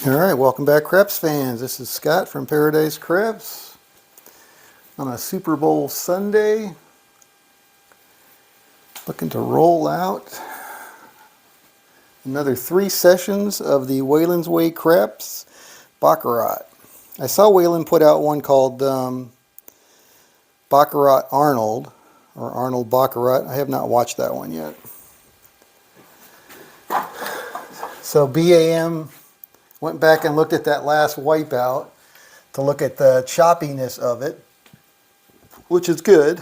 Alright, welcome back Krebs fans. This is Scott from Paradise Krebs on a Super Bowl Sunday. Looking to roll out another 3 sessions of the Wayland's Way Krebs Baccarat. I saw Wayland put out one called Baccarat Arnold, or Arnold Baccarat. I have not watched that one yet. So BAM went back and looked at that last wipeout to look at the choppiness of it, which is good.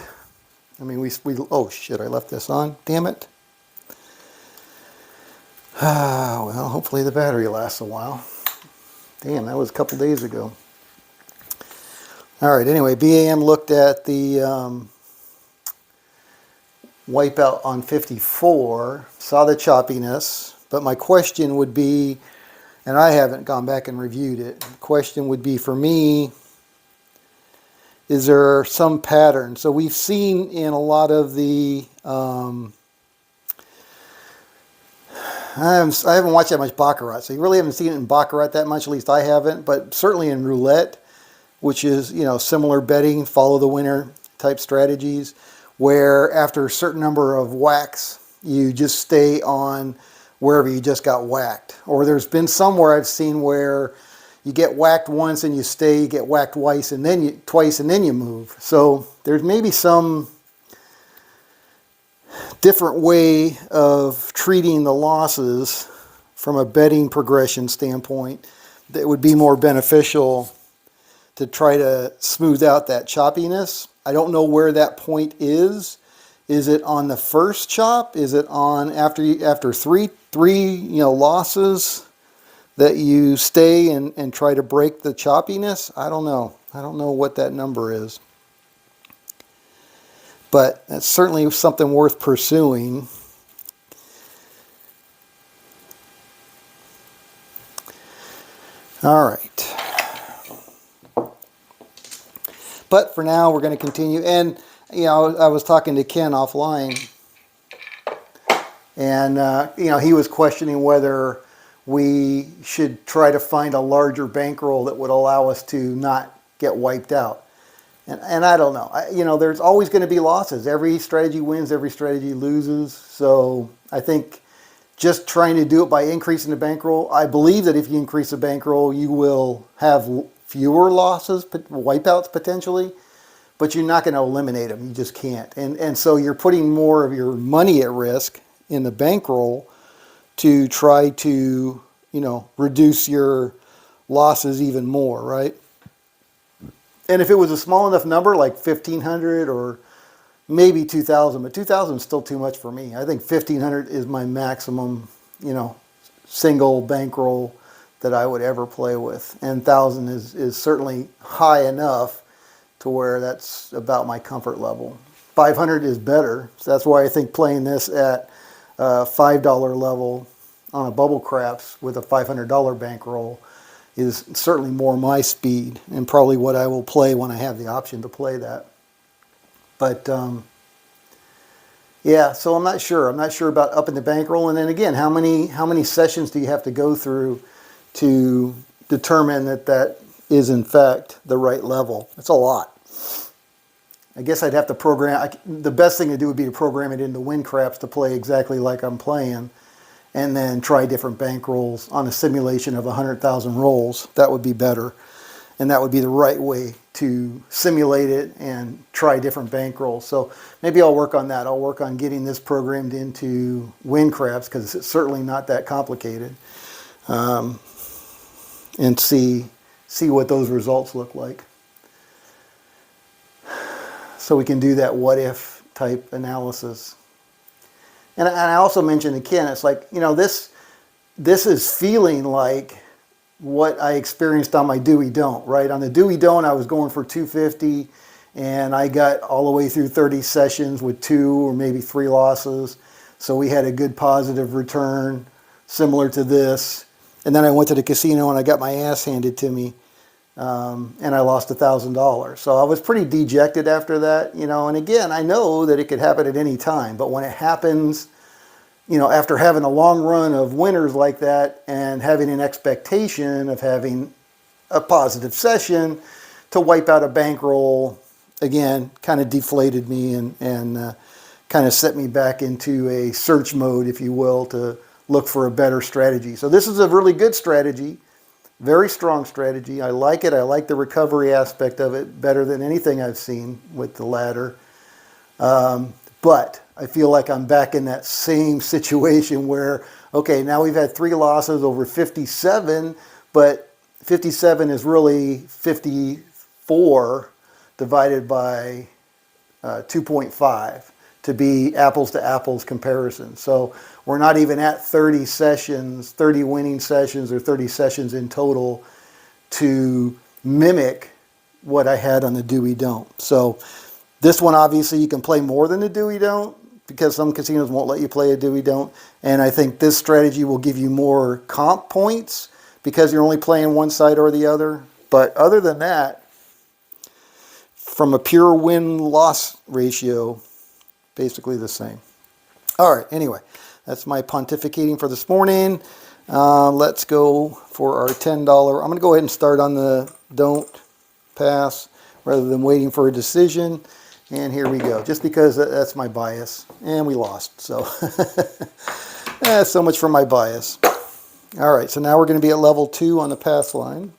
I mean, we oh shit, I left this on, damn it. Well, hopefully the battery lasts a while. Damn, that was a couple days ago. Alright, anyway, BAM looked at the wipeout on 54, saw the choppiness, but my question would be, and I haven't gone back and reviewed it, the question would be for me, is there some pattern? So we've seen in a lot of the, I haven't watched that much Baccarat, so you really haven't seen it in Baccarat that much, at least I haven't, but certainly in roulette, which is, you know, similar betting, follow the winner type strategies, where after a certain number of whacks, you just stay on wherever you just got whacked. Or there's been somewhere I've seen where you get whacked once and you stay, you get whacked twice and then you move. So there's maybe some different way of treating the losses from a betting progression standpoint that would be more beneficial to try to smooth out that choppiness. I don't know where that point is. Is it on the first chop? Is it on after three losses that you stay and try to break the choppiness? I don't know. I don't know what that number is. But that's certainly something worth pursuing. All right. But for now, we're going to continue. And you know, I was talking to Ken offline, and you know, he was questioning whether we should try to find a larger bankroll that would allow us to not get wiped out. And I don't know. You know, there's always going to be losses. Every strategy wins, every strategy loses. So I think just trying to do it by increasing the bankroll, I believe that if you increase the bankroll, you will have fewer losses, wipeouts potentially. But you're not going to eliminate them. You just can't. And so you're putting more of your money at risk in the bankroll to try to, you know, reduce your losses even more, right? And if it was a small enough number, like 1,500 or maybe 2,000, but 2,000 is still too much for me. I think 1,500 is my maximum, you know, single bankroll that I would ever play with. And 1,000 is certainly high enough to where that's about my comfort level. 500 is better, so that's why I think playing this at $5 level on a bubble craps with a $500 bankroll is certainly more my speed and probably what I will play when I have the option to play that. But yeah, so I'm not sure. I'm not sure about upping the bankroll. And then again, how many sessions do you have to go through to determine that that is in fact the right level? It's a lot. I guess I'd have to program, the best thing to do would be to program it into win craps to play exactly like I'm playing, and then try different bank rolls on a simulation of 100,000 rolls. That would be better. And that would be the right way to simulate it and try different bank rolls. So maybe I'll work on that. I'll work on getting this programmed into win craps because it's certainly not that complicated. And see what those results look like. So we can do that what if type analysis. And I also mentioned again, it's like, you know, this is feeling like what I experienced on my Dewey Don't, right? On the Dewey Don't, I was going for 250 and I got all the way through 30 sessions with 2 or maybe 3 losses. So we had a good positive return similar to this. And then I went to the casino and I got my ass handed to me. And I lost $1,000. So I was pretty dejected after that, you know. And again, I know that it could happen at any time, but when it happens you know, after having a long run of winners like that and having an expectation of having a positive session, to wipe out a bankroll, again, kind of deflated me and kind of set me back into a search mode, if you will, to look for a better strategy. So this is a really good strategy, very strong strategy. I like it. I like the recovery aspect of it better than anything I've seen with the ladder. But I feel like I'm back in that same situation where, okay, now we've had 3 losses over 57, but 57 is really 54 divided by 2.5 to be apples to apples comparison. So we're not even at 30 sessions, 30 winning sessions or 30 sessions in total to mimic what I had on the do-we don't. So this one, obviously, you can play more than the do-we don't because some casinos won't let you play a do-we don't. And I think this strategy will give you more comp points because you're only playing one side or the other. But other than that, from a pure win-loss ratio, basically the same. All right, anyway, that's my pontificating for this morning. Let's go for our $10. I'm going to go ahead and start on the don't pass rather than waiting for a decision. And here we go, just because that's my bias. And we lost, so so much for my bias. All right, so now we're going to be at level 2 on the pass line.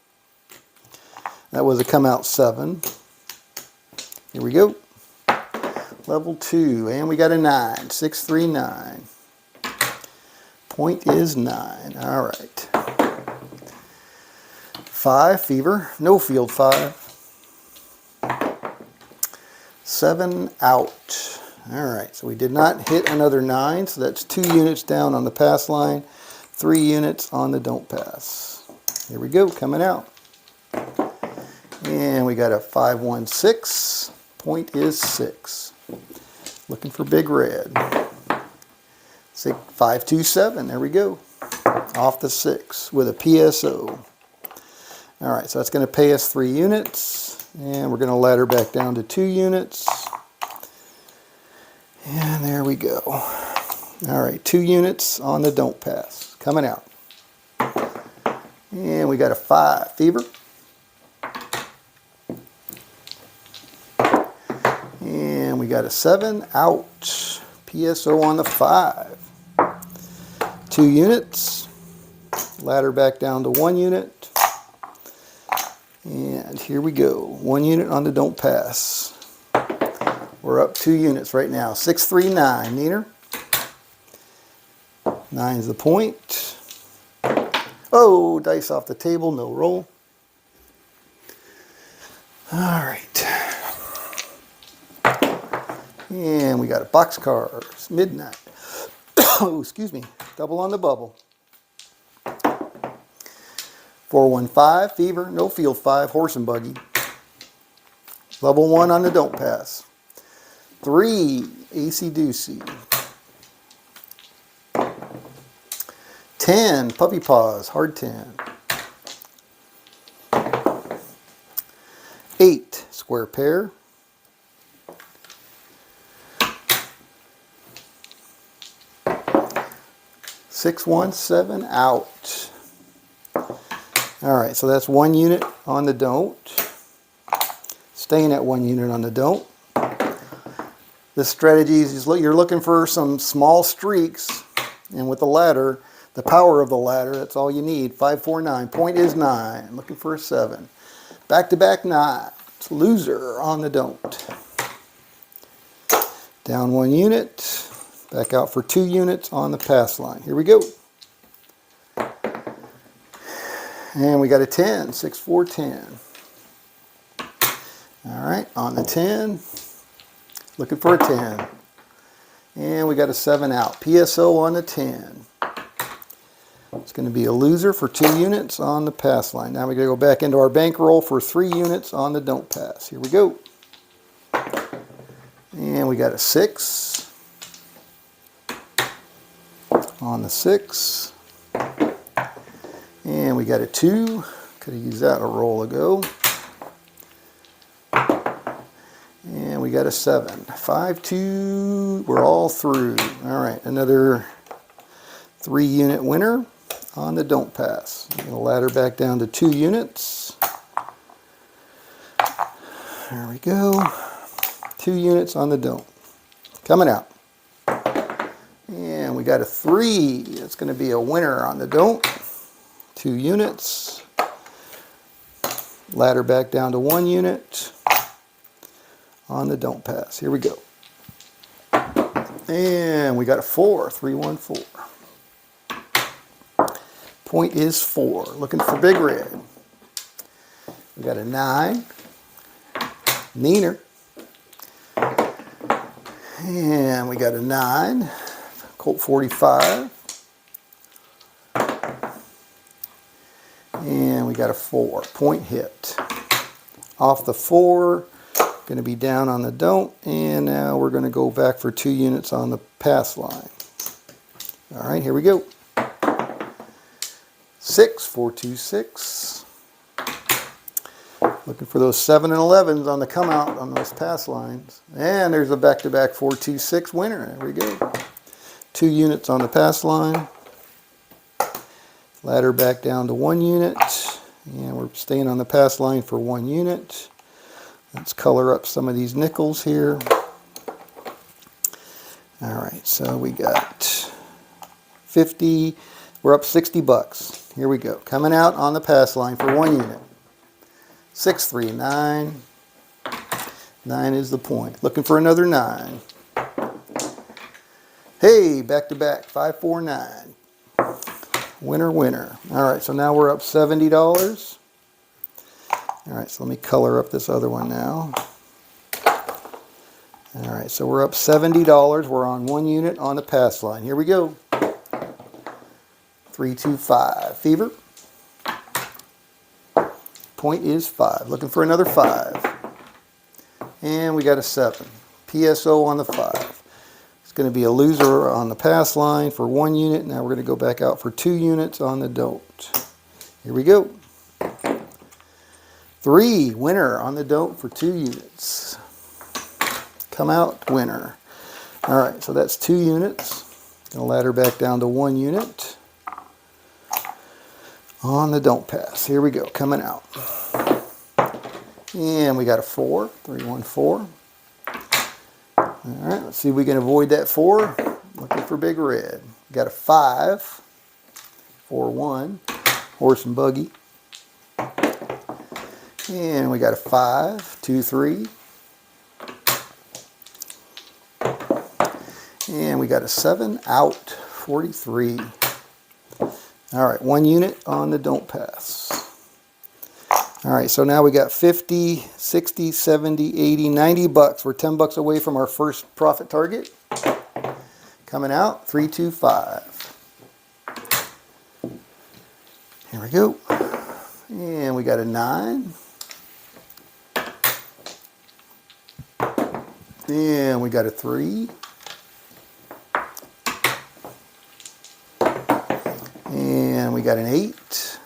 That was a come out 7. Here we go. Level 2, and we got a 9, 6, 3, 9. Point is 9. All right. 5, fever, no field 5. 7, out. All right, so we did not hit another 9, so that's 2 units down on the pass line, 3 units on the don't pass. Here we go, coming out. And we got a 5, 1, 6. Point is 6. Looking for big red. 6, 5, 2, 7. There we go. Off the 6 with a PSO. All right, so that's going to pay us 3 units. And we're going to ladder back down to 2 units. And there we go. All right, 2 units on the don't pass. Coming out. And we got a 5, fever. And we got a 7, out. PSO on the 5. 2 units. Ladder back down to 1 unit. And here we go. 1 unit on the don't pass. We're up 2 units right now. 6, 3, 9. Neener. 9 is the point. Oh, dice off the table. No roll. All right. And we got a boxcars. Midnight. Oh, excuse me. Double on the bubble. 4, 1, 5. Fever. No field 5. Horse and buggy. Level 1 on the don't pass. 3. AC Doocy. 10. Puppy paws. Hard 10. 8. Square pair. 6, 1, 7. Out. All right, so that's 1 unit on the don't. Staying at 1 unit on the don't. This strategy is you're looking for some small streaks, and with the ladder, the power of the ladder, that's all you need. 5, 4, 9. Point is 9. Looking for a 7. Back-to-back 9. It's loser on the don't. Down 1 unit. Back out for 2 units on the pass line. Here we go. And we got a 10, 6, 4, 10. All right, on the 10, looking for a 10. And we got a 7 out. PSO on the 10. It's going to be a loser for 2 units on the pass line. Now we're going to go back into our bankroll for 3 units on the don't pass. Here we go. And we got a 6 on the 6. And we got a 2. Could have used that a roll ago. And we got a 7. 5, 2. We're all through. All right, another 3-unit winner on the don't pass. I'm going to ladder back down to 2 units. There we go. 2 units on the don't. Coming out. And we got a 3. It's going to be a winner on the don't. 2 units. Ladder back down to 1 unit on the don't pass. Here we go. And we got a 4. 3, 1, 4. Point is 4. Looking for big red. We got a 9. Neener. And we got a 9. Colt 45. And we got a 4. Point hit. Off the 4. Going to be down on the don't. And now we're going to go back for 2 units on the pass line. All right, here we go. 6, 4, 2, 6. Looking for those 7 and 11s on the come out on those pass lines. And there's a back-to-back 4, 2, 6 winner. There we go. 2 units on the pass line. Ladder back down to 1 unit. And we're staying on the pass line for 1 unit. Let's color up some of these nickels here. All right, so we got 50. We're up 60 bucks. Here we go. Coming out on the pass line for 1 unit. 6, 3, 9. 9 is the point. Looking for another 9. Hey, back to back. 5, 4, 9. Winner, winner. All right, so now we're up $70. All right, so let me color up this other one now. All right, so we're up $70. We're on 1 unit on the pass line. Here we go. 3, 2, 5. Fever. Point is 5. Looking for another 5. And we got a 7. PSO on the 5. It's going to be a loser on the pass line for 1 unit. Now we're going to go back out for 2 units on the don't. Here we go. 3. Winner on the don't for 2 units. Come out winner. All right, so that's 2 units. Going to ladder back down to 1 unit on the don't pass. Here we go, coming out. And we got a 4, 3, 1, 4. All right, let's see if we can avoid that 4. Looking for big red. Got a 5, 4, 1, horse and buggy. And we got a 5, 2, 3. And we got a 7, out, 43. All right, 1 unit on the don't pass. All right, so now we got 50, 60, 70, 80, 90 bucks. We're 10 bucks away from our first profit target. Coming out, 3, 2, 5. Here we go. And we got a 9. And we got a 3. And we got an 8.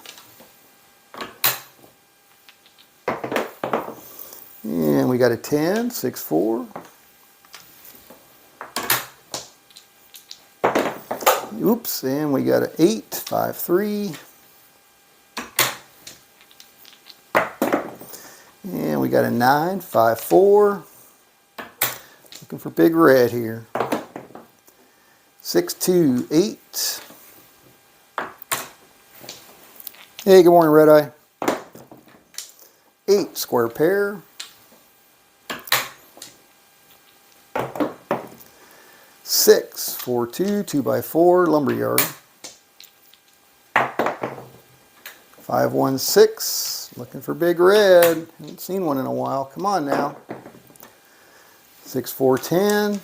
And we got a 10, 6, 4. Oops, and we got an 8, 5, 3. And we got a 9, 5, 4. Looking for big red here. 6, 2, 8. Hey, good morning, Red Eye. 8, square pair. 6, 4, 2, 2 by 4, lumberyard. 5, 1, 6. Looking for big red. Haven't seen one in a while. Come on now. 6, 4, 10.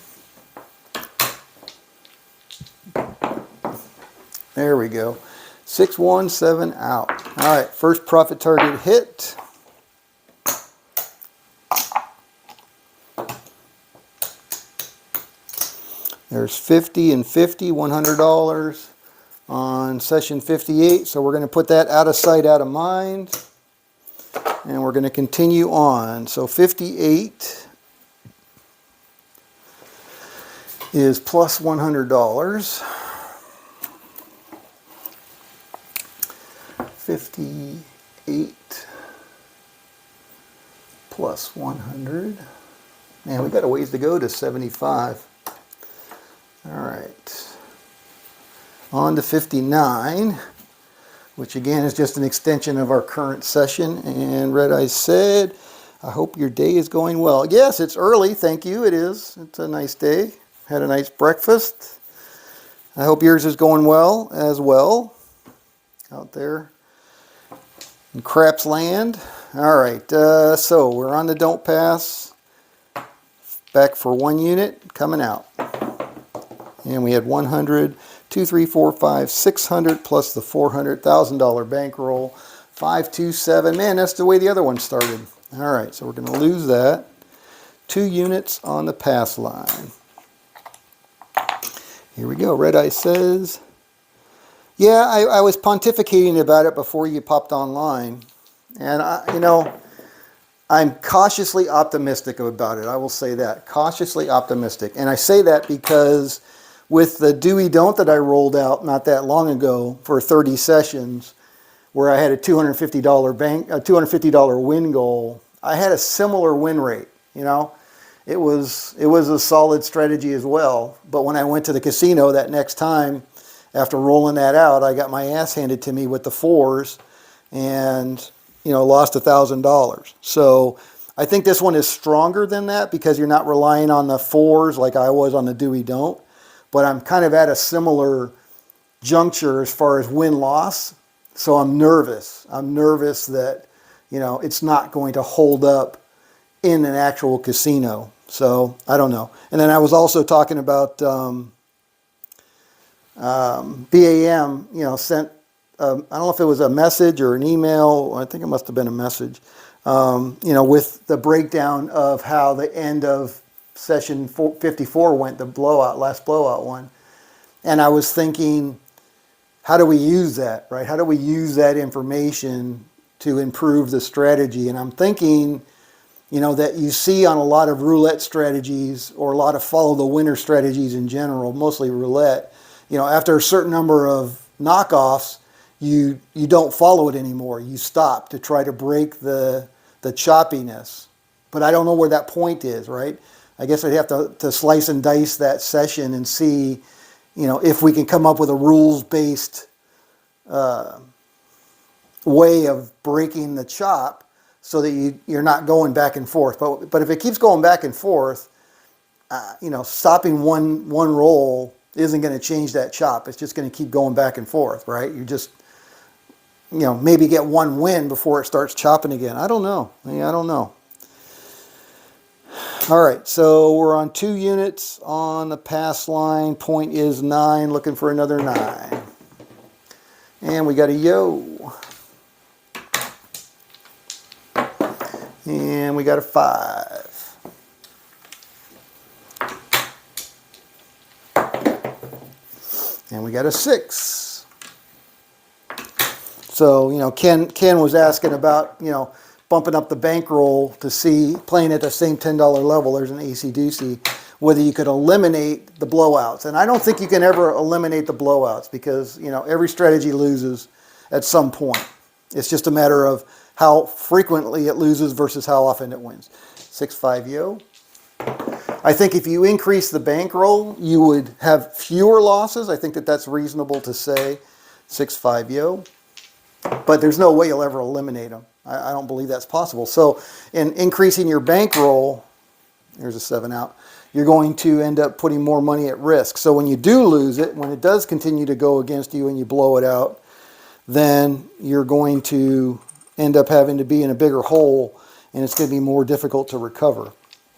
There we go. 6, 1, 7, out. All right, first profit target hit. There's 50 and 50, $100 on session 58. So we're going to put that out of sight, out of mind. And we're going to continue on. So 58 is plus $100. 58 plus 100. Man, we got a ways to go to 75. All right. On to 59, which again is just an extension of our current session. And Red Eye said, I hope your day is going well. Yes, it's early. Thank you. It is. It's a nice day. Had a nice breakfast. I hope yours is going well as well out there in Craps Land. All right, so we're on the Don't Pass. Back for 1 unit, coming out. And we had 100, 2, 3, 4, 5, 600 plus the $400,000 bankroll. 527. Man, that's the way the other one started. All right, so we're going to lose that. 2 units on the pass line. Here we go. Red Eye says, yeah, I was pontificating about it before you popped online. And, I'm cautiously optimistic about it. I will say that. Cautiously optimistic. And I say that because with the do-we don't that I rolled out not that long ago for 30 sessions, where I had a $250 win goal, I had a similar win rate. It was a solid strategy as well. But when I went to the casino that next time, after rolling that out, I got my ass handed to me with the 4s and lost $1,000. So I think this one is stronger than that because you're not relying on the 4s like I was on the do-we don't. But I'm kind of at a similar juncture as far as win-loss. So I'm nervous. I'm nervous that, it's not going to hold up in an actual casino. So I don't know. And then I was also talking about BAM, sent, I don't know if it was a message or an email. I think it must have been a message, with the breakdown of how the end of session 54 went, the last blowout one. And I was thinking, how do we use that, right? How do we use that information to improve the strategy? And I'm thinking, that you see on a lot of roulette strategies or a lot of follow the winner strategies in general, mostly roulette, after a certain number of knockoffs, you don't follow it anymore. You stop to try to break the choppiness. But I don't know where that point is, right? I guess I'd have to slice and dice that session and see, if we can come up with a rules-based way of breaking the chop so that you're not going back and forth. But if it keeps going back and forth, stopping one roll isn't going to change that chop. It's just going to keep going back and forth, right? You just, maybe get one win before it starts chopping again. I don't know. I don't know. All right, so we're on 2 units on the pass line. Point is 9, looking for another 9. And we got a yo. And we got a 5. And we got a 6. So, Ken was asking about, bumping up the bankroll to see, playing at the same $10 level, there's an AC-doocy, whether you could eliminate the blowouts. And I don't think you can ever eliminate the blowouts because, every strategy loses at some point. It's just a matter of how frequently it loses versus how often it wins. 6-5 yo. I think if you increase the bankroll, you would have fewer losses. I think that's reasonable to say. 6-5 yo. But there's no way you'll ever eliminate them. I don't believe that's possible. So in increasing your bankroll, there's a 7 out, you're going to end up putting more money at risk. So when you do lose it, when it does continue to go against you and you blow it out, then you're going to end up having to be in a bigger hole and it's going to be more difficult to recover.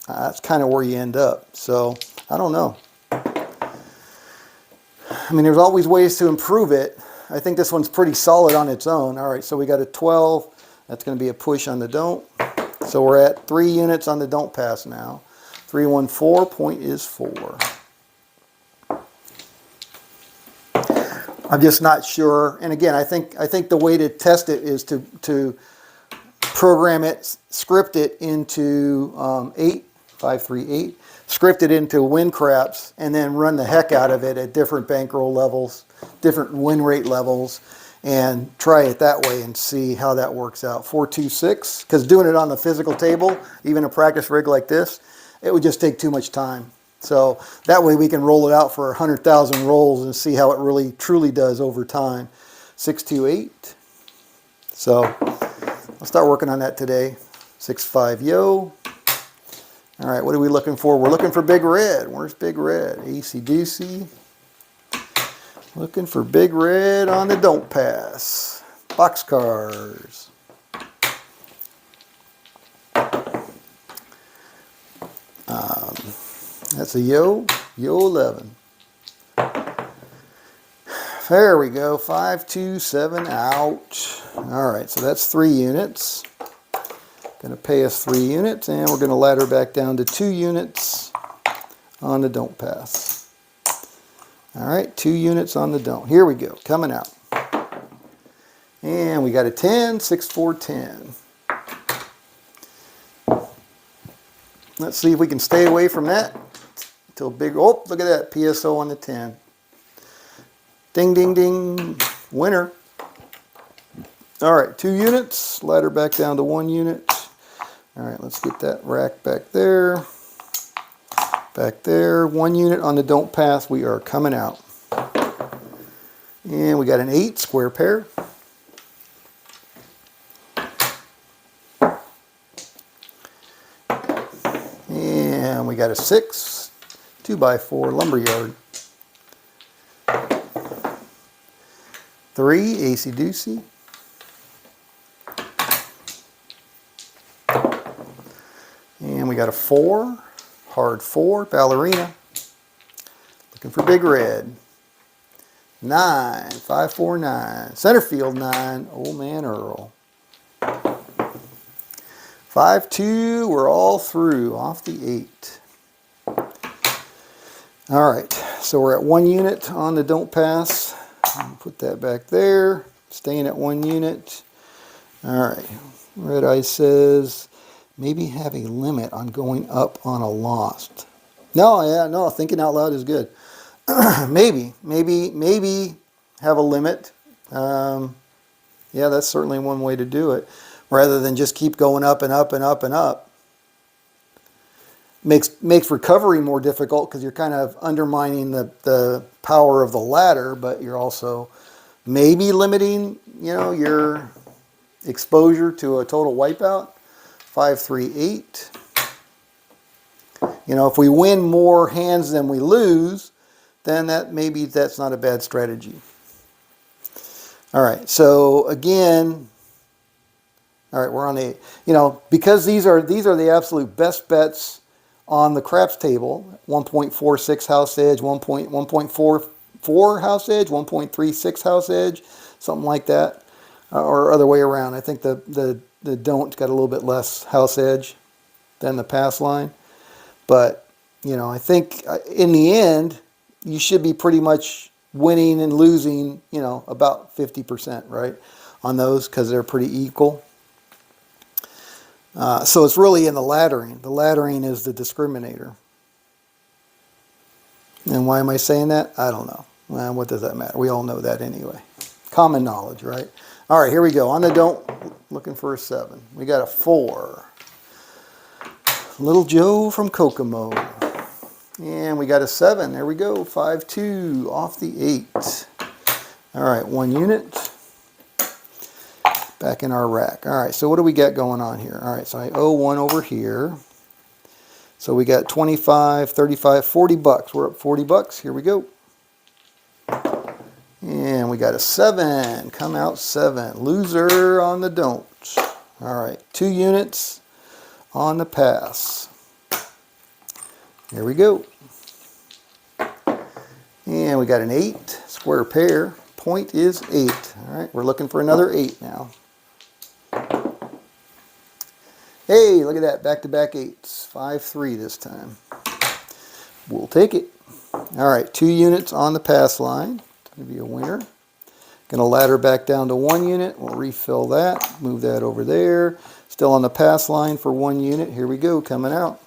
That's kind of where you end up. So I don't know. I mean, there's always ways to improve it. I think this one's pretty solid on its own. All right, so we got a 12. That's going to be a push on the don't. So we're at 3 units on the don't pass now. 314, point is 4. I'm just not sure. And again, I think the way to test it is to program it, script it into 538, script it into win craps, and then run the heck out of it at different bankroll levels, different win rate levels, and try it that way and see how that works out. 426, because doing it on the physical table, even a practice rig like this, it would just take too much time. So that way we can roll it out for 100,000 rolls and see how it really truly does over time. 628. So I'll start working on that today. 6.5 yo. All right, what are we looking for? We're looking for Big Red. Where's Big Red? Acey-deucey. Looking for Big Red on the don't pass. Boxcars. That's a yo 11. There we go, 527 out. All right, so that's 3 units. Going to pay us 3 units, and we're going to ladder back down to 2 units on the don't pass. All right, 2 units on the don't. Here we go, coming out. And we got a 10, 6, 4, 10. Let's see if we can stay away from that until big. Oh, look at that, PSO on the 10. Ding, ding, ding, winner. All right, 2 units, ladder back down to 1 unit. All right, let's get that rack back there. Back there, 1 unit on the don't pass. We are coming out. And we got an 8 square pair. And we got a 6 2x4 lumberyard. 3 acey-deucey. And we got a 4, hard 4, ballerina. Looking for Big Red. 9, 5, 4, 9. Center field 9, Old Man Earl. 5, 2, we're all through, off the 8. All right, so we're at 1 unit on the don't pass. Put that back there, staying at 1 unit. All right, Red Eye says, maybe have a limit on going up on a lost. No, thinking out loud is good. maybe have a limit. Yeah, that's certainly one way to do it. Rather than just keep going up and up and up and up. Makes recovery more difficult because you're kind of undermining the power of the ladder, but you're also maybe limiting, your exposure to a total wipeout. 5, 3, 8. If we win more hands than we lose, then that's not a bad strategy. All right, so again, all right, we're on 8. Because these are the absolute best bets on the craps table. 1.46 house edge, 1.44 house edge, 1.36 house edge, something like that, or other way around. I think the don't got a little bit less house edge than the pass line, but I think in the end you should be pretty much winning and losing, about 50%, right, on those because they're pretty equal. So it's really in the laddering. The laddering is the discriminator. And why am I saying that? I don't know. Well, what does that matter? We all know that anyway. Common knowledge, right? All right, here we go. On the don't, looking for a 7. We got a 4. Little Joe from Kokomo. And we got a 7. There we go. 5, 2 off the 8. All right, 1 unit. Back in our rack. All right, so what do we got going on here? All right, so I owe 1 over here. So we got 25, 35, 40 bucks. We're up 40 bucks. Here we go. And we got a 7. Come out 7. Loser on the don't. All right, 2 units on the pass. Here we go. And we got an 8 square pair. Point is 8. All right, we're looking for another 8 now. Hey, look at that, back-to-back 8s. 5, 3 this time. We'll take it. All right, 2 units on the pass line. It's going to be a winner. Going to ladder back down to 1 unit. We'll refill that. Move that over there. Still on the pass line for 1 unit. Here we go, coming out.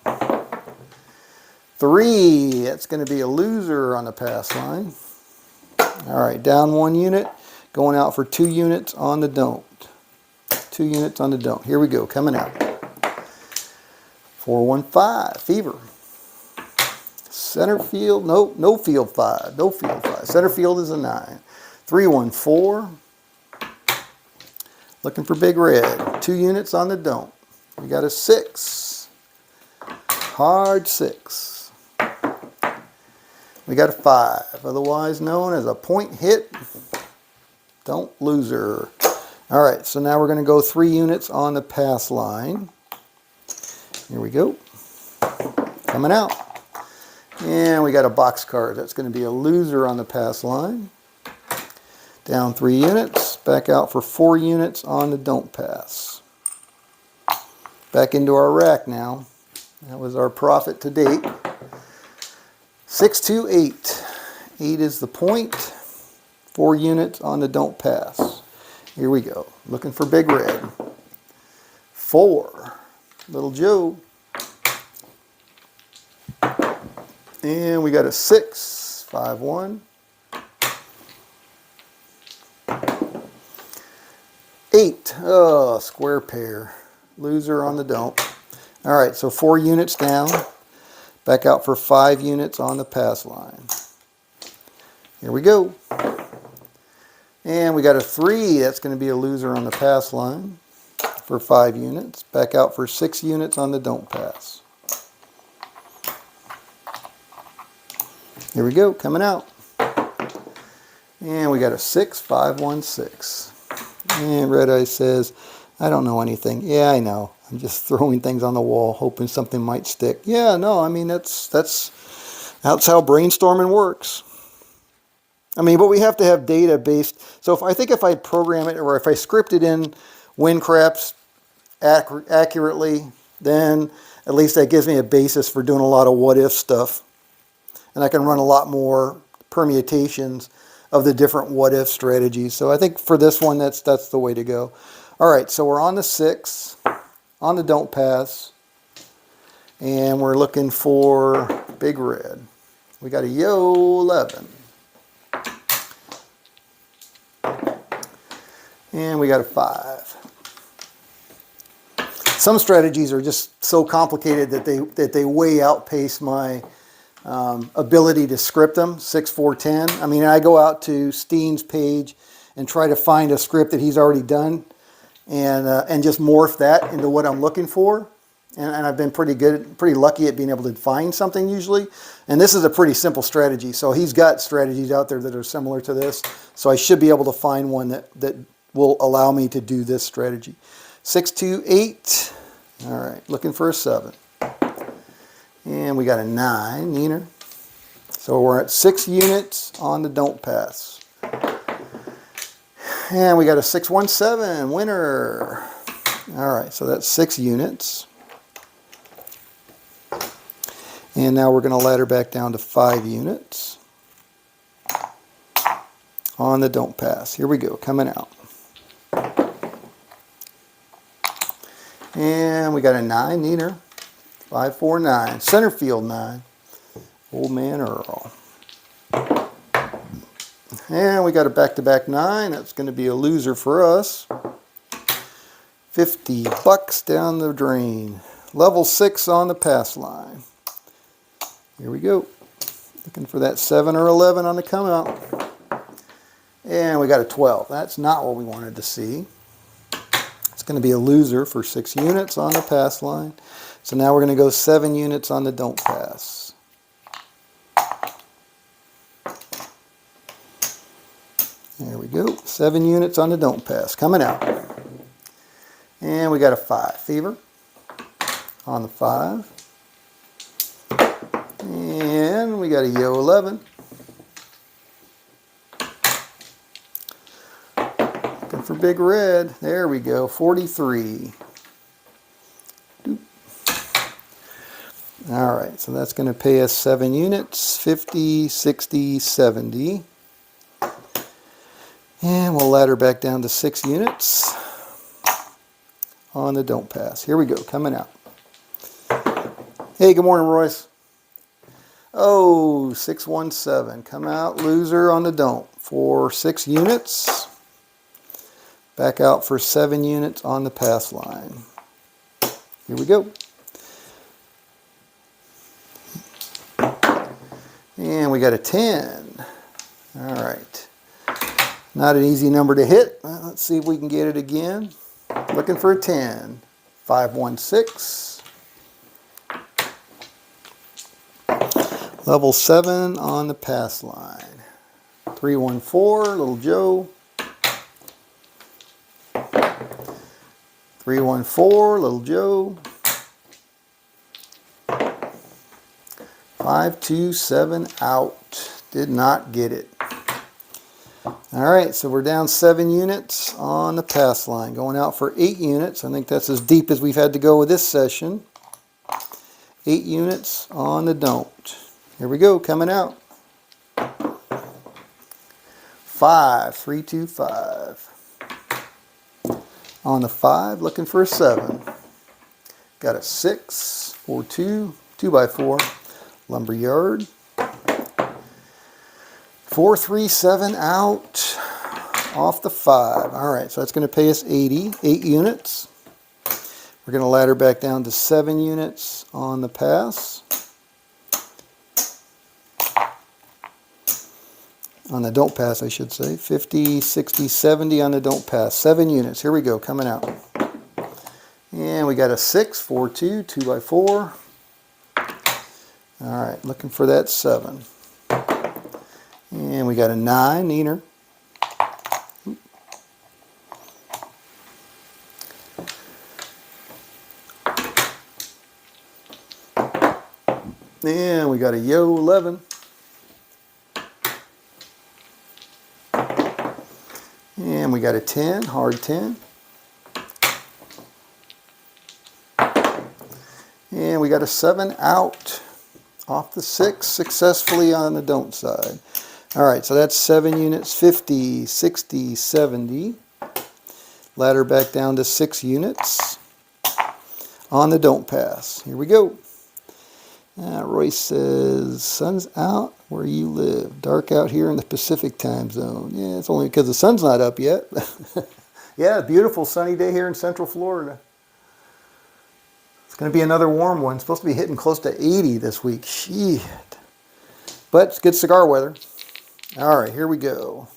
3. That's going to be a loser on the pass line. All right, down 1 unit. going out for 2 units on the don't. 2 units on the don't. Here we go, coming out. 415, fever. Center field, nope, no field 5, no field 5. Center field is a 9. 314. Looking for big red. 2 units on the don't. We got a 6. Hard 6. We got a 5, otherwise known as a point hit. Don't loser. All right, so now we're going to go 3 units on the pass line. Here we go. Coming out. And we got a box card. That's going to be a loser on the pass line. Down 3 units. Back out for 4 units on the don't pass. Back into our rack now. That was our profit to date. 6, 2, 8. 8 is the point. 4 units on the don't pass. Here we go. Looking for big red. 4. Little Joe. And we got a 6. 5, 1. 8. Oh, square pair. Loser on the don't. All right, so 4 units down. Back out for 5 units on the pass line. Here we go. And we got a 3. That's going to be a loser on the pass line for 5 units. Back out for 6 units on the don't pass. Here we go, coming out. And we got a 6, 5, 1, 6. And Red Eye says, I don't know anything. Yeah, I know. I'm just throwing things on the wall, hoping something might stick. Yeah, no, I mean, that's how brainstorming works. I mean, but we have to have data based. So I think if I program it or if I script it in WinCraps accurately, then at least that gives me a basis for doing a lot of what if stuff. And I can run a lot more permutations of the different what if strategies. So I think for this one, that's the way to go. All right, so we're on the 6, on the don't pass, and we're looking for big red. We got a yo 11. And we got a 5. Some strategies are just so complicated that they way outpace my ability to script them. 6, 4, 10. I mean, I go out to Steen's page and try to find a script that he's already done and just morph that into what I'm looking for. And I've been pretty lucky at being able to find something usually. And this is a pretty simple strategy. So he's got strategies out there that are similar to this. So I should be able to find one that will allow me to do this strategy. 6, 2, 8. All right, looking for a 7. And we got a 9, Neener. So we're at 6 units on the don't pass. And we got a 617, winner. All right, so that's 6 units. And now we're going to ladder back down to 5 units on the don't pass. Here we go, coming out. And we got a 9, Neener. 5, 4, 9. Center field 9. Old Man Earl. And we got a back-to-back 9. That's going to be a loser for us. 50 bucks down the drain. Level 6 on the pass line. Here we go. Looking for that 7 or 11 on the come out. And we got a 12. That's not what we wanted to see. It's going to be a loser for 6 units on the pass line. So now we're going to go 7 units on the don't pass. There we go. 7 units on the don't pass. Coming out. And we got a 5. Fever on the 5. And we got a yo 11. Looking for big red. There we go. 43. All right, so that's going to pay us 7 units, 50, 60, 70. And we'll ladder back down to 6 units on the don't pass. Here we go, coming out. Hey, good morning, Royce. Oh, 617, come out, loser on the don't for 6 units. back out for 7 units on the pass line. Here we go. And we got a 10. All right. Not an easy number to hit. Let's see if we can get it again. Looking for a 10. 516. Level 7 on the pass line. 314, Little Joe. 314, Little Joe. 527 out. Did not get it. Alright, so we're down 7 units on the pass line. Going out for 8 units. I think that's as deep as we've had to go with this session. 8 units on the don't. Here we go, coming out. 5, 3, 2, 5. On the 5, looking for a 7. Got a 6, 4, 2, 2 by 4. Lumberyard. 4, 3, 7 out. Off the 5. Alright, so that's going to pay us 80. 8 units. We're going to ladder back down to 7 units on the pass. On the don't pass, I should say. 50, 60, 70 on the don't pass. 7 units. Here we go, coming out. And we got a 6, 4, 2, 2 by 4. Alright, looking for that 7. And we got a 9, neener. And we got a yo 11. And we got a 10, hard 10. And we got a 7 out. Off the 6, successfully on the don't side. Alright, so that's 7 units, 50, 60, 70. Ladder back down to 6 units on the don't pass. Here we go. Royce says, sun's out where you live. Dark out here in the Pacific time zone. Yeah, it's only because the sun's not up yet. Yeah, beautiful sunny day here in Central Florida. It's going to be another warm one. It's supposed to be hitting close to 80 this week. Shit. But it's good cigar weather. Alright, here we go.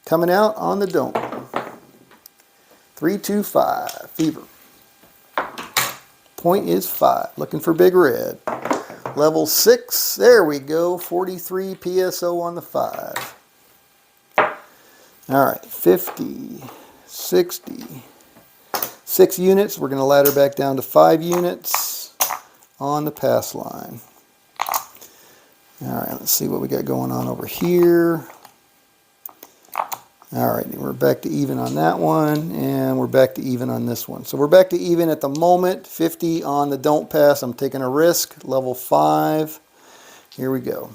Coming out on the don't. 325, fever. Point is 5. Looking for big red. Level 6. There we go. 43 PSO on the 5. Alright, 50, 60. 6 units. We're going to ladder back down to 5 units on the pass line. Alright, let's see what we got going on over here. Alright, we're back to even on that one, and we're back to even on this one. So we're back to even at the moment. 50 on the don't pass. I'm taking a risk. Level 5. Here we go.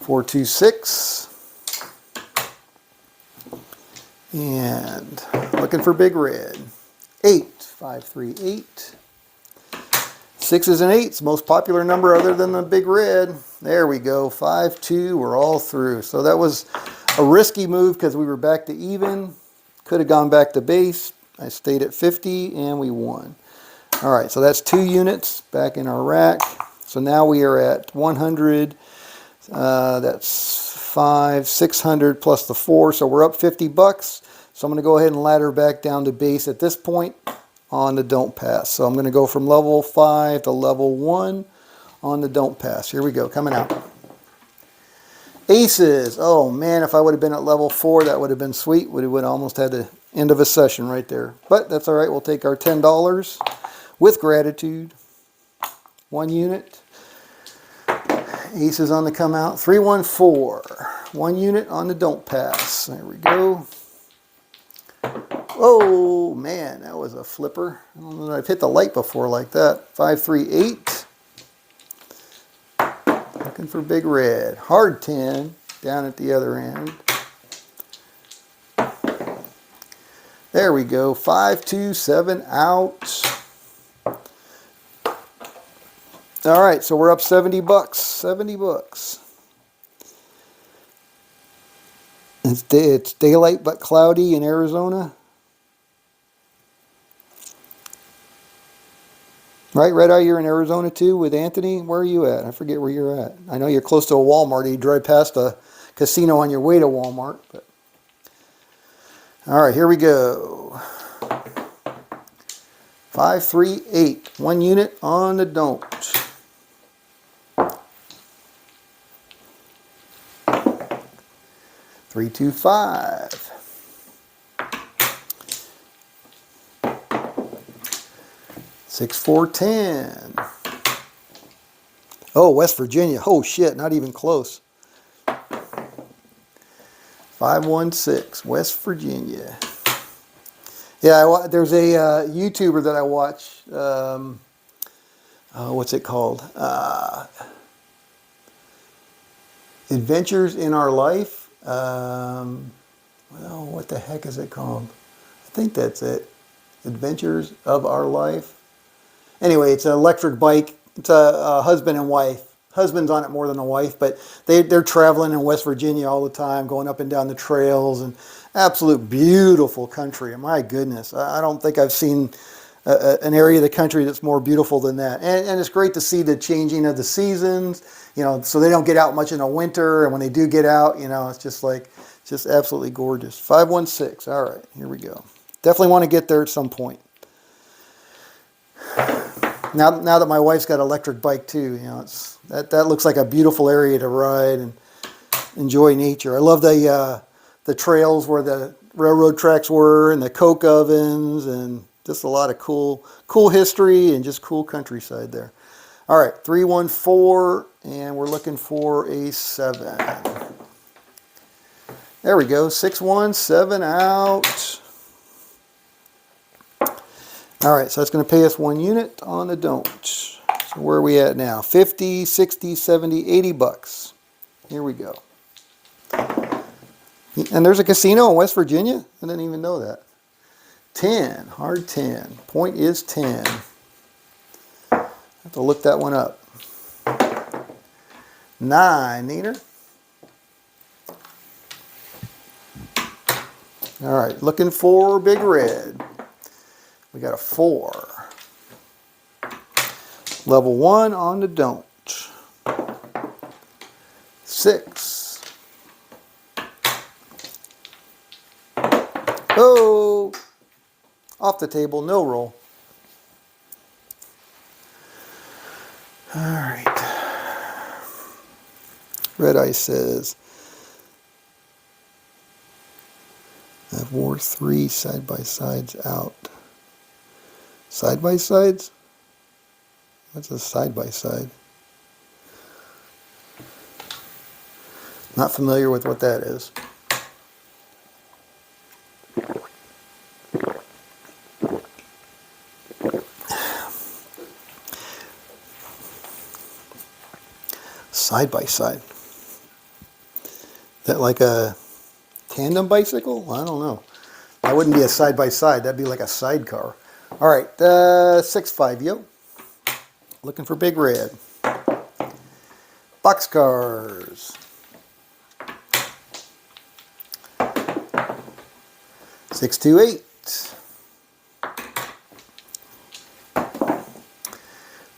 426. And looking for big red. 8. 538. 6s and 8s, most popular number other than the big red. There we go. 5-2. We're all through. So that was a risky move because we were back to even. Could have gone back to base. I stayed at 50 and we won. Alright, so that's 2 units back in our rack. So now we are at 100. That's 5, 600 plus the 4. So we're up 50 bucks. So I'm going to go ahead and ladder back down to base at this point on the don't pass. So I'm going to go from level 5 to level 1 on the don't pass. Here we go, coming out. Aces. Oh man, if I would have been at level 4, that would have been sweet. We would have almost had the end of a session right there. But that's all right. We'll take our $10 with gratitude. 1 unit. Aces on the come out. 314. 1 unit on the don't pass. There we go. Oh man, that was a flipper. I don't know that I've hit the light before like that. 538. Looking for big red. Hard 10 down at the other end. There we go. 527 out. All right, so we're up 70 bucks. 70 bucks. It's daylight but cloudy in Arizona. Right, Red Eye, you're in Arizona too with Anthony? Where are you at? I forget where you're at. I know you're close to a Walmart. You drive past a casino on your way to Walmart. But all right, here we go. 538. 1 unit on the don't. 325. 6410. Oh, West Virginia. Oh shit, not even close. 516, West Virginia. Yeah, there's a YouTuber that I watch. What's it called? Adventures in Our Life. Well, what the heck is it called? I think that's it. Adventures of Our Life. Anyway, it's an electric bike. It's a husband and wife. Husband's on it more than a wife, but they're traveling in West Virginia all the time, going up and down the trails, and absolute beautiful country. My goodness, I don't think I've seen an area of the country that's more beautiful than that. And it's great to see the changing of the seasons, you know, so they don't get out much in the winter, and when they do get out, you know, it's just absolutely gorgeous. 516, all right, here we go. Definitely want to get there at some point. Now that my wife's got an electric bike too, you know, that looks like a beautiful area to ride and enjoy nature. I love the trails where the railroad tracks were and the coke ovens and just a lot of cool history and just cool countryside there. All right, 314, and we're looking for a 7. There we go, 617 out. All right, so that's going to pay us 1 unit on the don't. So where are we at now? 50, 60, 70, 80 bucks. Here we go. And there's a casino in West Virginia? I didn't even know that. 10, hard 10. Point is 10. I have to look that one up. 9, Neener. All right, looking for Big Red. We got a 4. Level 1 on the don't. 6. Oh! Off the table, no roll. All right. Red Eye says, I've wore 3 side-by-sides out. Side-by-sides? What's a side-by-side? Not familiar with what that is. Side-by-side. Is that like a tandem bicycle? I don't know. That wouldn't be a side-by-side. That'd be like a sidecar. All right, 6-5, yo. Looking for Big Red. Boxcars. 628.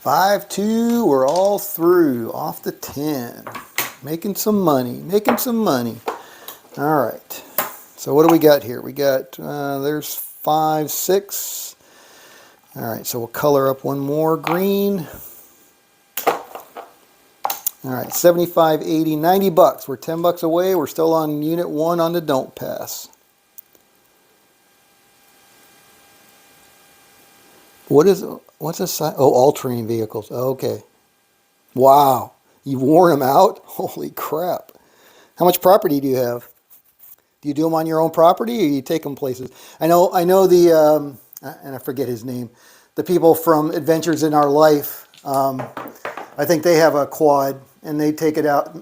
5-2, we're all through. Off the 10. Making some money, making some money. All right, so what do we got here? We got, there's 5, 6. All right, so we'll color up one more green. All right, 75, 80, 90 bucks. We're 10 bucks away. We're still on unit 1 on the don't pass. What's a side? Oh, all-terrain vehicles. Okay. Wow. You've worn them out? Holy crap. How much property do you have? Do you do them on your own property, or you take them places? I know the, and I forget his name, the people from Adventures in Our Life, I think they have a quad, and they take it out,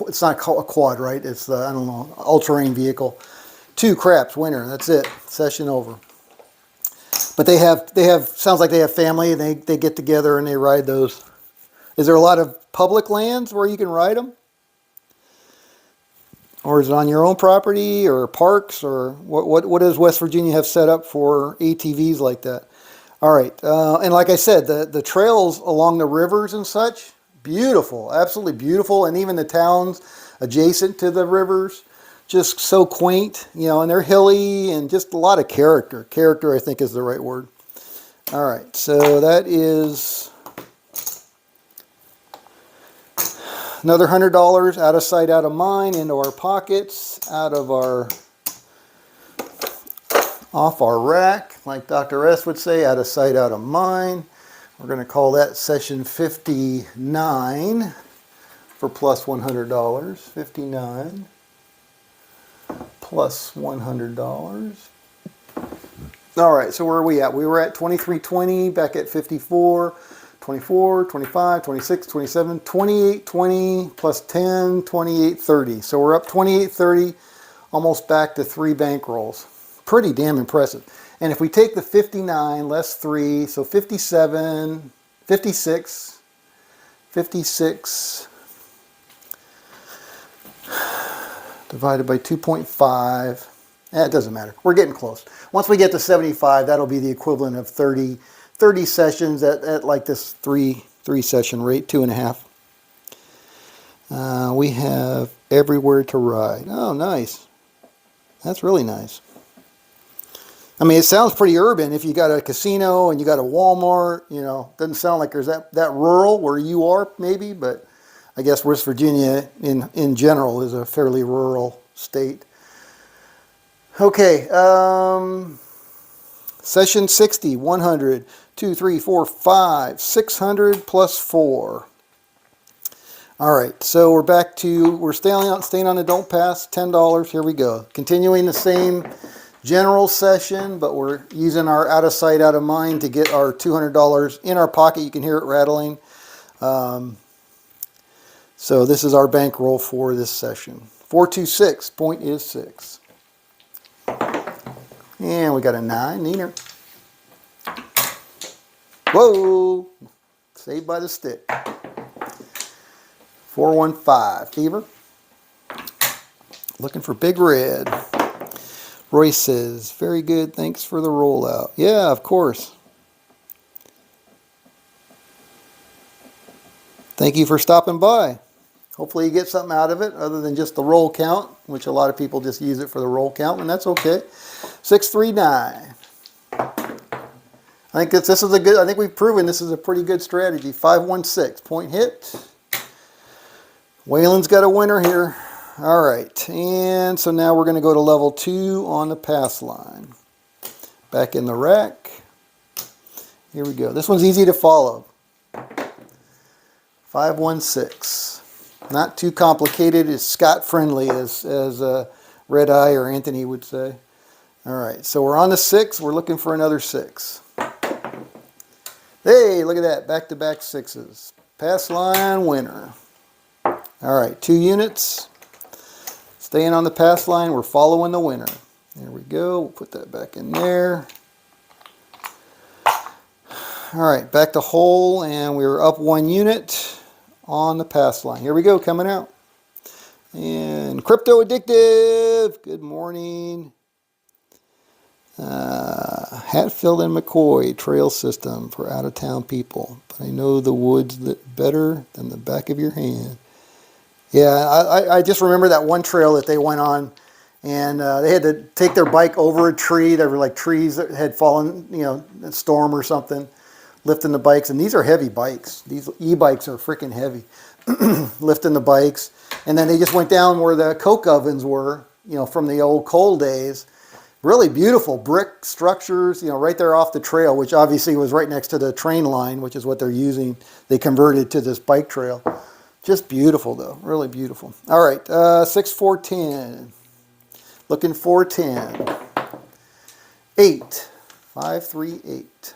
it's not a quad, right? It's the, I don't know, all-terrain vehicle. 2 craps, winner, that's it, session over. But they have, sounds like they have family, and they get together and they ride those. Is there a lot of public lands where you can ride them? Or is it on your own property or parks, or what does West Virginia have set up for ATVs like that? All right, and like I said, the trails along the rivers and such, beautiful, absolutely beautiful, and even the towns adjacent to the rivers, just so quaint, you know, and they're hilly and just a lot of character. Character, I think, is the right word. All right, so that is another $100 out of sight, out of mind, into our pockets, out of our, off our rack, like Dr. S would say, out of sight, out of mind. We're going to call that session 59 for plus $100. 59 plus $100. All right, so where are we at? We were at 2320, back at 54, 24, 25, 26, 27, 28, 20 plus 10, 28, 30. So we're up 28, 30, almost back to 3 bankrolls. Pretty damn impressive. And if we take the 59 less 3, so 57, 56, 56 divided by 2.5. It doesn't matter. We're getting close. Once we get to 75, that'll be the equivalent of 30 sessions at like this three session rate, 2.5. We have everywhere to ride. Oh, nice. That's really nice. I mean, it sounds pretty urban. If you got a casino and you got a Walmart, you know, doesn't sound like there's that rural where you are, maybe, but I guess West Virginia in general is a fairly rural state. Okay, session 60, 100, 2, 3, 4, 5, 600 plus 4. All right, so we're back to, we're staying on the Don't Pass, $10. Here we go. Continuing the same general session, but we're using our out of sight, out of mind to get our $200 in our pocket. You can hear it rattling. So this is our bankroll for this session. 426, point is 6. And we got a 9, Neener. Whoa! Saved by the stick. 415, Fever. Looking for big red. Roy says, very good, thanks for the rollout. Yeah, of course. Thank you for stopping by. Hopefully you get something out of it other than just the roll count, which a lot of people just use it for the roll count, and that's okay. 639. I think this is a good, I think we've proven this is a pretty good strategy. 516, point hit. Waylon's got a winner here. All right, and so now we're going to go to level 2 on the pass line. Back in the rack. Here we go. This one's easy to follow. 516. Not too complicated. It's Scott friendly, as Red Eye or Anthony would say. All right, so we're on the 6. We're looking for another 6. Hey, look at that. Back-to-back 6s. Pass line winner. All right, 2 units. Staying on the pass line, we're following the winner. There we go. We'll put that back in there. All right, back to hole, and we're up 1 unit on the pass line. Here we go, coming out. And Crypto Addictive, good morning. Hatfield and McCoy trail system for out-of-town people, but I know the woods better than the back of your hand. Yeah, I just remember that one trail that they went on, and they had to take their bike over a tree. There were like trees that had fallen, you know, a storm or something, lifting the bikes. And these are heavy bikes. These e-bikes are freaking heavy, lifting the bikes. And then they just went down where the coke ovens were, you know, from the old coal days. Really beautiful brick structures, you know, right there off the trail, which obviously was right next to the train line, which is what they're using. They converted to this bike trail. Just beautiful, though. Really beautiful. All right, 6-4-10. Looking for 10. 8. 5-3-8.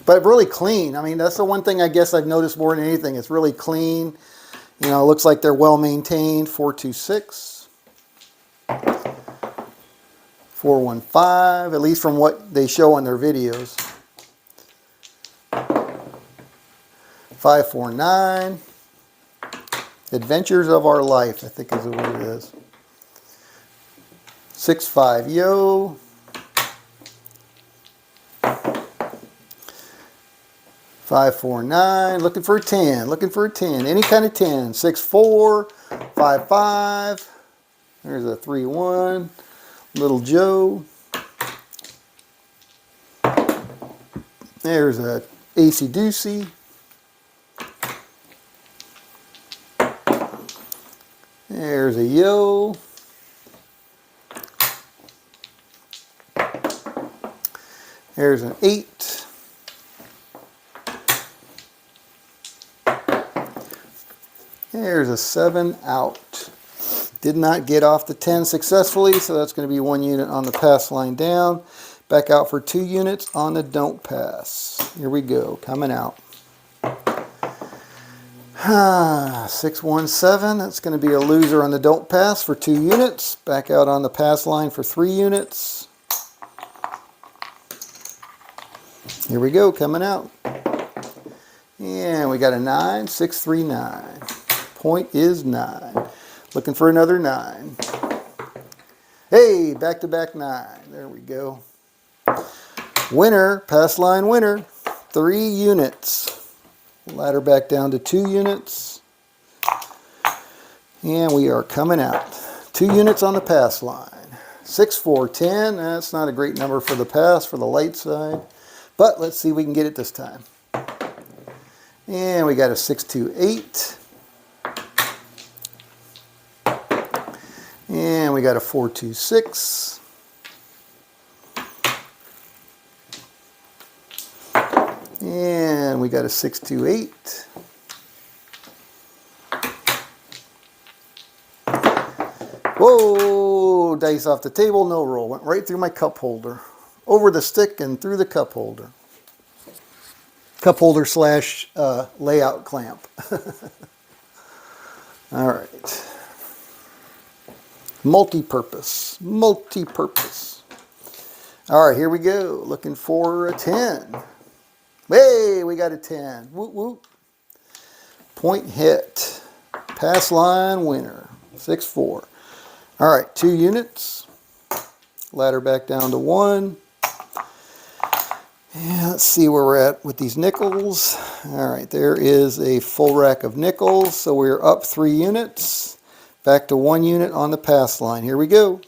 But really clean. I mean, that's the one thing I guess I've noticed more than anything. It's really clean. You know, it looks like they're well maintained. 4-2-6. 4-1-5, at least from what they show on their videos. 5-4-9. Adventures of Our Life, I think is what it is. 6-5, yo. 5-4-9, looking for a 10, looking for a 10, any kind of 10. 6-4, 5-5, there's a 3-1, Little Joe. There's a Acey Deucey. There's a yo. There's an 8. There's a 7 out. Did not get off the 10 successfully, so that's going to be 1 unit on the pass line down. Back out for 2 units on the don't pass. Here we go, coming out. 6-1-7, that's going to be a loser on the don't pass for 2 units. Back out on the pass line for 3 units. Here we go, coming out. And we got a 9, 6-3-9. Point is 9. Looking for another 9. Hey, back-to-back 9. There we go. Winner, pass line winner, 3 units. Ladder back down to 2 units. And we are coming out. 2 units on the pass line. 6-4-10, that's not a great number for the pass, for the light side. But let's see if we can get it this time. And we got a 6-2-8. And we got a 4-2-6. And we got a 6-2-8. Whoa, dice off the table, no roll. Went right through my cup holder. Over the stick and through the cup holder. Cup holder slash layout clamp. All right. Multi-purpose. Multi-purpose. All right, here we go. Looking for a 10. Hey, we got a 10. Whoop, whoop. Point hit. Pass line winner. 6-4. All right, 2 units. Ladder back down to 1. And let's see where we're at with these nickels. All right, there is a full rack of nickels. So we're up 3 units. Back to 1 unit on the pass line. Here we go.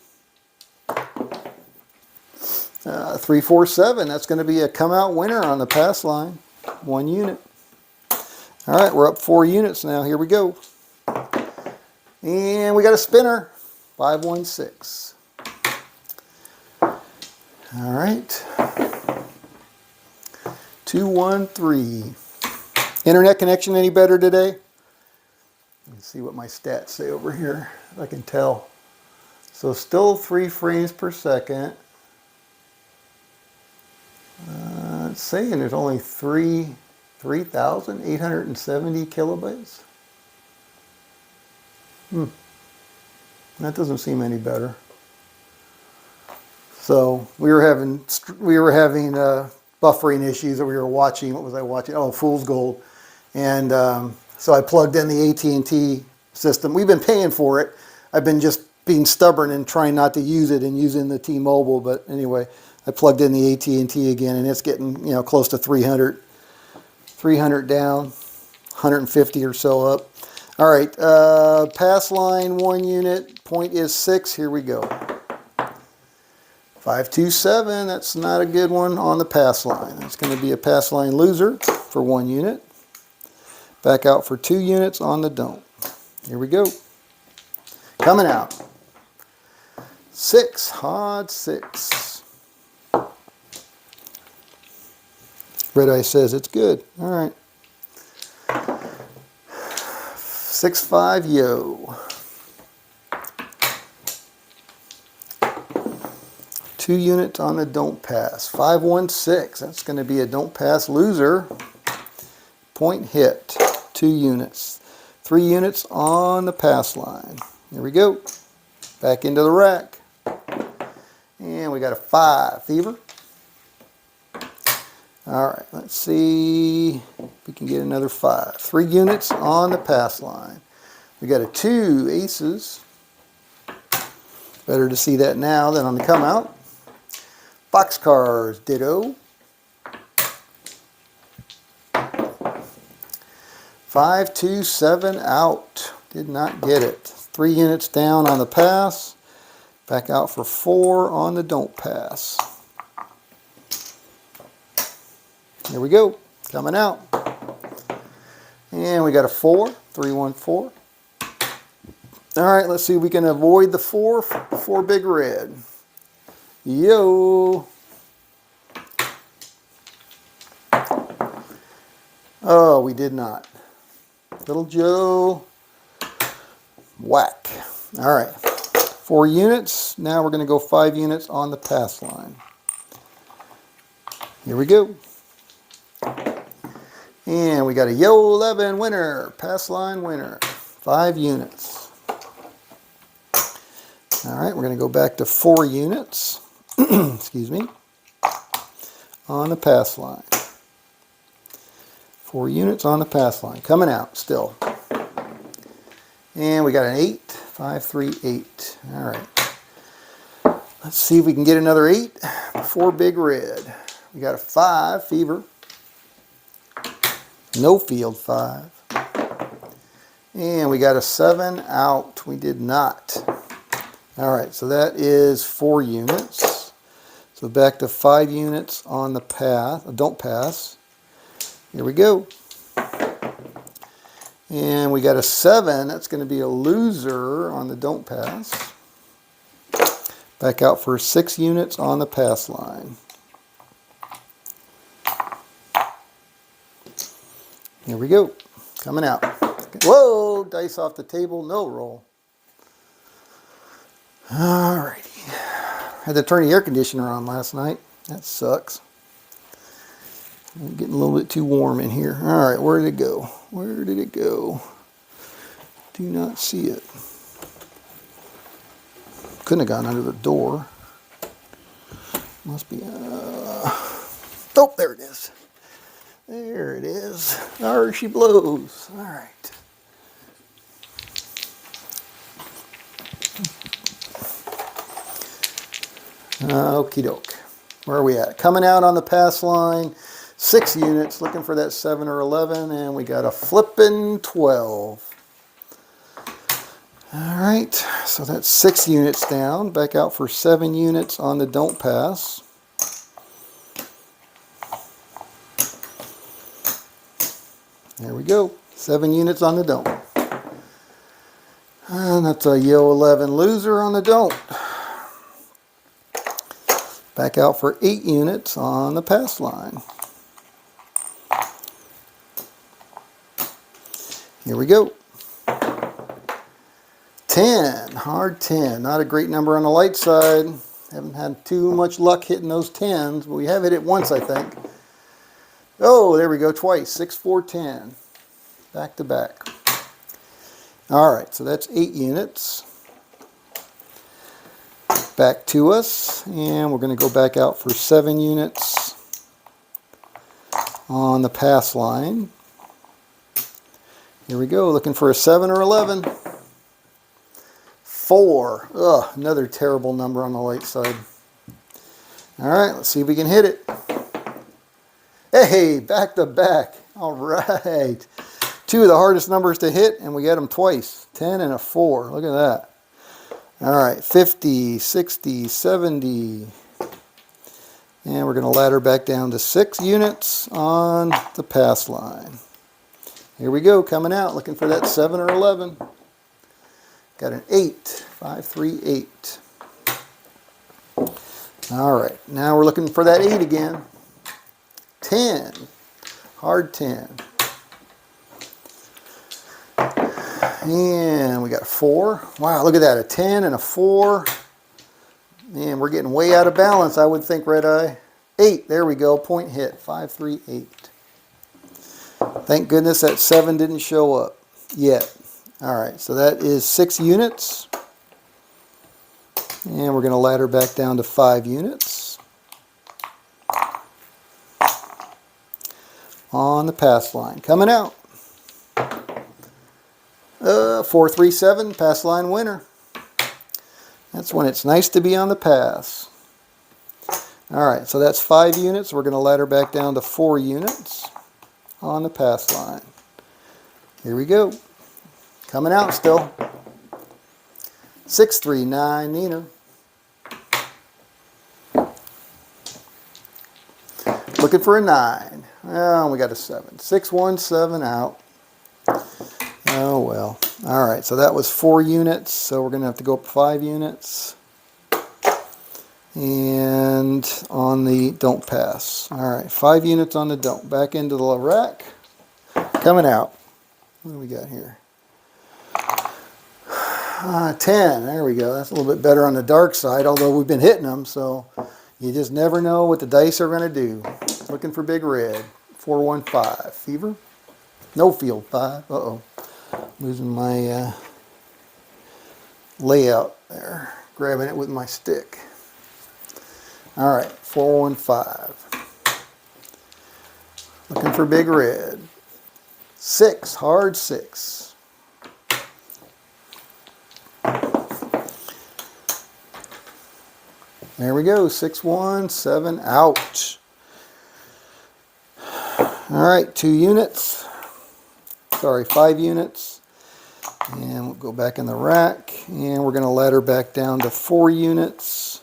3-4-7. That's going to be a come out winner on the pass line. 1 unit. All right, we're up 4 units now. Here we go. And we got a spinner. 5-1-6. All right. 2-1-3. Internet connection any better today? Let's see what my stats say over here. If I can tell. So still 3 frames per second. It's saying there's only 3,870 kilobytes. That doesn't seem any better. So we were having buffering issues that we were watching. What was I watching? Oh, Fool's Gold. And so I plugged in the AT&T system. We've been paying for it. I've been just being stubborn and trying not to use it and using the T-Mobile. But anyway, I plugged in the AT&T again, and it's getting close to 300 down, 150 or so up. All right, pass line 1 unit. Point is 6. Here we go. 5-2-7, that's not a good one on the pass line. That's going to be a pass line loser for 1 unit. Back out for 2 units on the don't. Here we go. Coming out. 6, odd 6. Red Eye says it's good. All right. 6-5, yo. 2 units on the don't pass. 5-1-6. That's going to be a don't pass loser. Point hit. 2 units. 3 units on the pass line. Here we go. Back into the rack. And we got a 5. Fever. All right, let's see if we can get another 5. 3 units on the pass line. We got a 2 aces. Better to see that now than on the come out. Boxcars, ditto. 5, 2, 7 out. Did not get it. 3 units down on the pass. Back out for 4 on the don't pass. Here we go. Coming out. And we got a 4. 3, 1, 4. All right, let's see if we can avoid the 4 big red. Yo. Oh, we did not. Little Joe. Whack. All right. 4 units. Now we're going to go 5 units on the pass line. Here we go. And we got a Yo 11 winner. Pass line winner. 5 units. All right, we're going to go back to 4 units. Excuse me. On the pass line. 4 units on the pass line. Coming out still. And we got an 8. 5, 3, 8. All right. Let's see if we can get another 8 before big red. We got a 5, fever. No field, 5. And we got a 7 out. We did not. All right, so that is 4 units. So back to 5 units on the pass, don't pass. Here we go. And we got a 7. That's going to be a loser on the don't pass. Back out for 6 units on the pass line. Here we go. Coming out. Whoa, dice off the table, no roll. Alrighty. Had to turn the air conditioner on last night. That sucks. I'm getting a little bit too warm in here. Alright, where did it go? Where did it go? Do not see it. Couldn't have gone under the door. Must be... Oh, there it is. There it is. There she blows. Alright. Okie doke. Where are we at? Coming out on the pass line, 6 units, looking for that 7 or 11, and we got a flippin' 12. Alright, so that's 6 units down. Back out for 7 units on the don't pass. There we go. 7 units on the don't. And that's a Yo 11 loser on the don't. Back out for 8 units on the pass line. Here we go. 10, hard 10. Not a great number on the light side. Haven't had too much luck hitting those 10s, but we have hit it once, I think. Oh, there we go, twice. 6, 4, 10. Back to back. All right, so that's 8 units. Back to us, and we're going to go back out for 7 units on the pass line. Here we go, looking for a 7 or 11. 4. Ugh, another terrible number on the light side. All right, let's see if we can hit it. Hey, back to back. All right. 2 of the hardest numbers to hit, and we got them twice. 10 and a 4. Look at that. All right, 50, 60, 70. And we're going to ladder back down to 6 units on the pass line. Here we go, coming out, looking for that 7 or 11. Got an 8, 5, 3, 8. All right, now we're looking for that 8 again. 10, hard 10. And we got a 4. Wow, look at that, a 10 and a 4. Man, we're getting way out of balance, I would think, Red Eye. 8, there we go, point hit, 5, 3, 8. Thank goodness that 7 didn't show up yet. All right, so that is 6 units. And we're going to ladder back down to 5 units on the pass line. Coming out. 437, pass line winner. That's when it's nice to be on the pass. Alright, so that's 5 units. We're going to ladder back down to 4 units on the pass line. Here we go. Coming out still. 639, Nina. Looking for a 9. Oh, we got a 7. 617 out. Oh well. Alright, so that was 4 units. So we're going to have to go up 5 units. And on the don't pass. Alright, 5 units on the don't. Back into the rack. Coming out. What do we got here? 10. There we go. That's a little bit better on the dark side, although we've been hitting them, so you just never know what the dice are going to do. Looking for big red. 415. Fever? No field 5. Uh-oh. Losing my layout there. Grabbing it with my stick. Alright, 415. Looking for big red. 6, hard 6. There we go, 617, out. Alright, 2 units. Sorry, 5 units. And we'll go back in the rack. And we're going to ladder back down to 4 units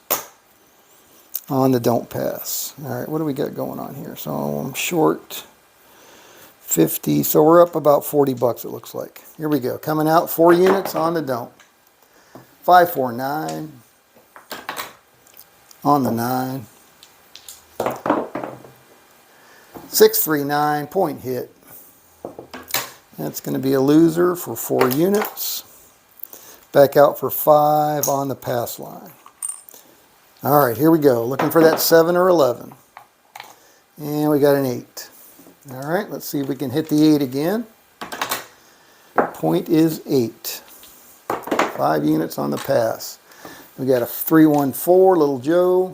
on the don't pass. Alright, what do we got going on here? So I'm short 50, so we're up about 40 bucks it looks like. Here we go, coming out 4 units on the don't. 549 on the 9. 639, point hit. That's going to be a loser for 4 units. Back out for 5 on the pass line. Alright, here we go. Looking for that 7 or 11. And we got an 8. Alright, let's see if we can hit the 8 again. Point is 8. 5 units on the pass. We got a 314, Little Joe.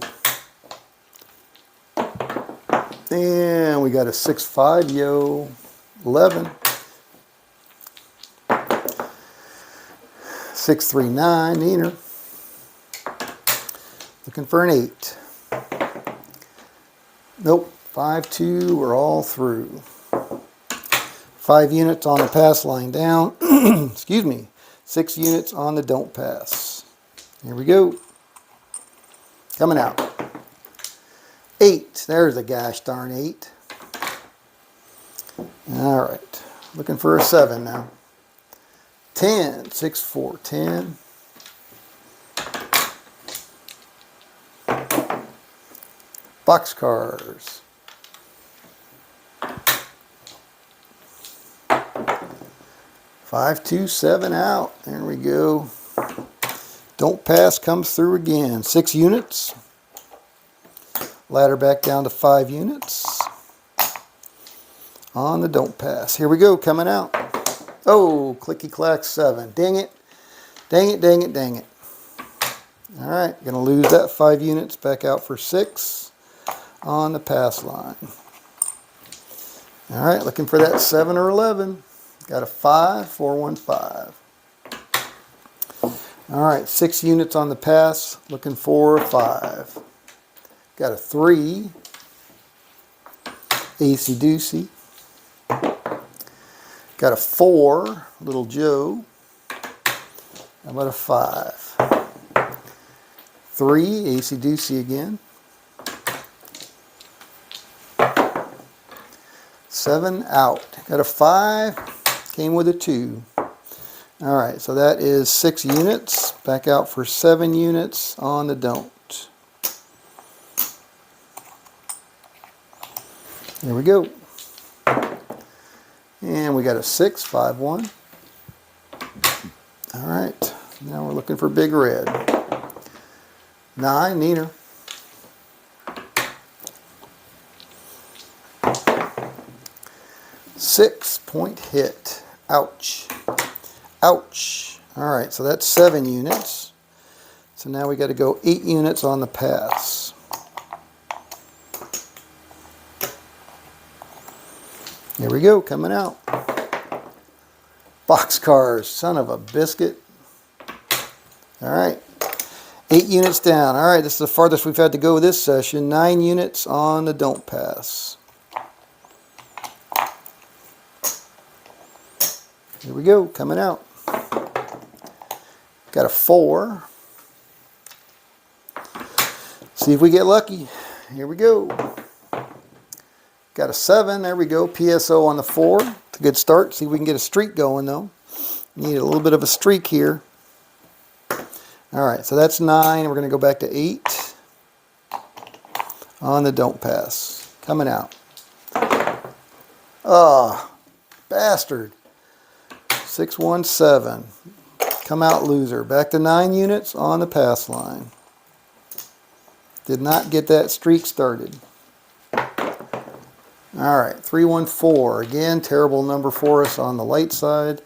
And we got a 65, Yo. 11. 639, Neener. Looking for an 8. Nope, 5-2, we're all through. 5 units on the pass line down. Excuse me. 6 units on the don't pass. Here we go. Coming out. 8. There's a gosh darn 8. Alright. Looking for a 7 now. 10. 6, 4, 10. Boxcars. 5, 2, 7 out. There we go. Don't pass comes through again. 6 units. Ladder back down to 5 units. On the don't pass. Here we go, coming out. Oh, clicky clack 7. Dang it. Dang it, dang it, dang it. Alright, going to lose that 5 units. Back out for 6 on the pass line. Alright, looking for that 7 or 11. Got a 5, 415. Alright, 6 units on the pass. Looking for a 5. Got a 3. AC Doocy. Got a 4. Little Joe. How about a 5? 3. AC Doocy again. 7 out. Got a 5. Came with a 2. Alright, so that is 6 units. Back out for 7 units on the don't. Here we go. And we got a 6, 5, 1. Alright, now we're looking for big red. 9, Neener. 6, point hit. Ouch. Ouch. Alright, so that's 7 units. So now we got to go 8 units on the pass. Here we go, coming out. Boxcars, son of a biscuit. All right, 8 units down. All right, this is the farthest we've had to go this session. 9 units on the don't pass. Here we go, coming out. Got a 4. See if we get lucky. Here we go. Got a 7. There we go. PSO on the 4. It's a good start. See if we can get a streak going though. Need a little bit of a streak here. All right, so that's 9. We're going to go back to 8 on the don't pass. Coming out. Oh, bastard. 617. Come out loser. Back to 9 units on the pass line. Did not get that streak started. All right, 314. Again, terrible number for us on the light side.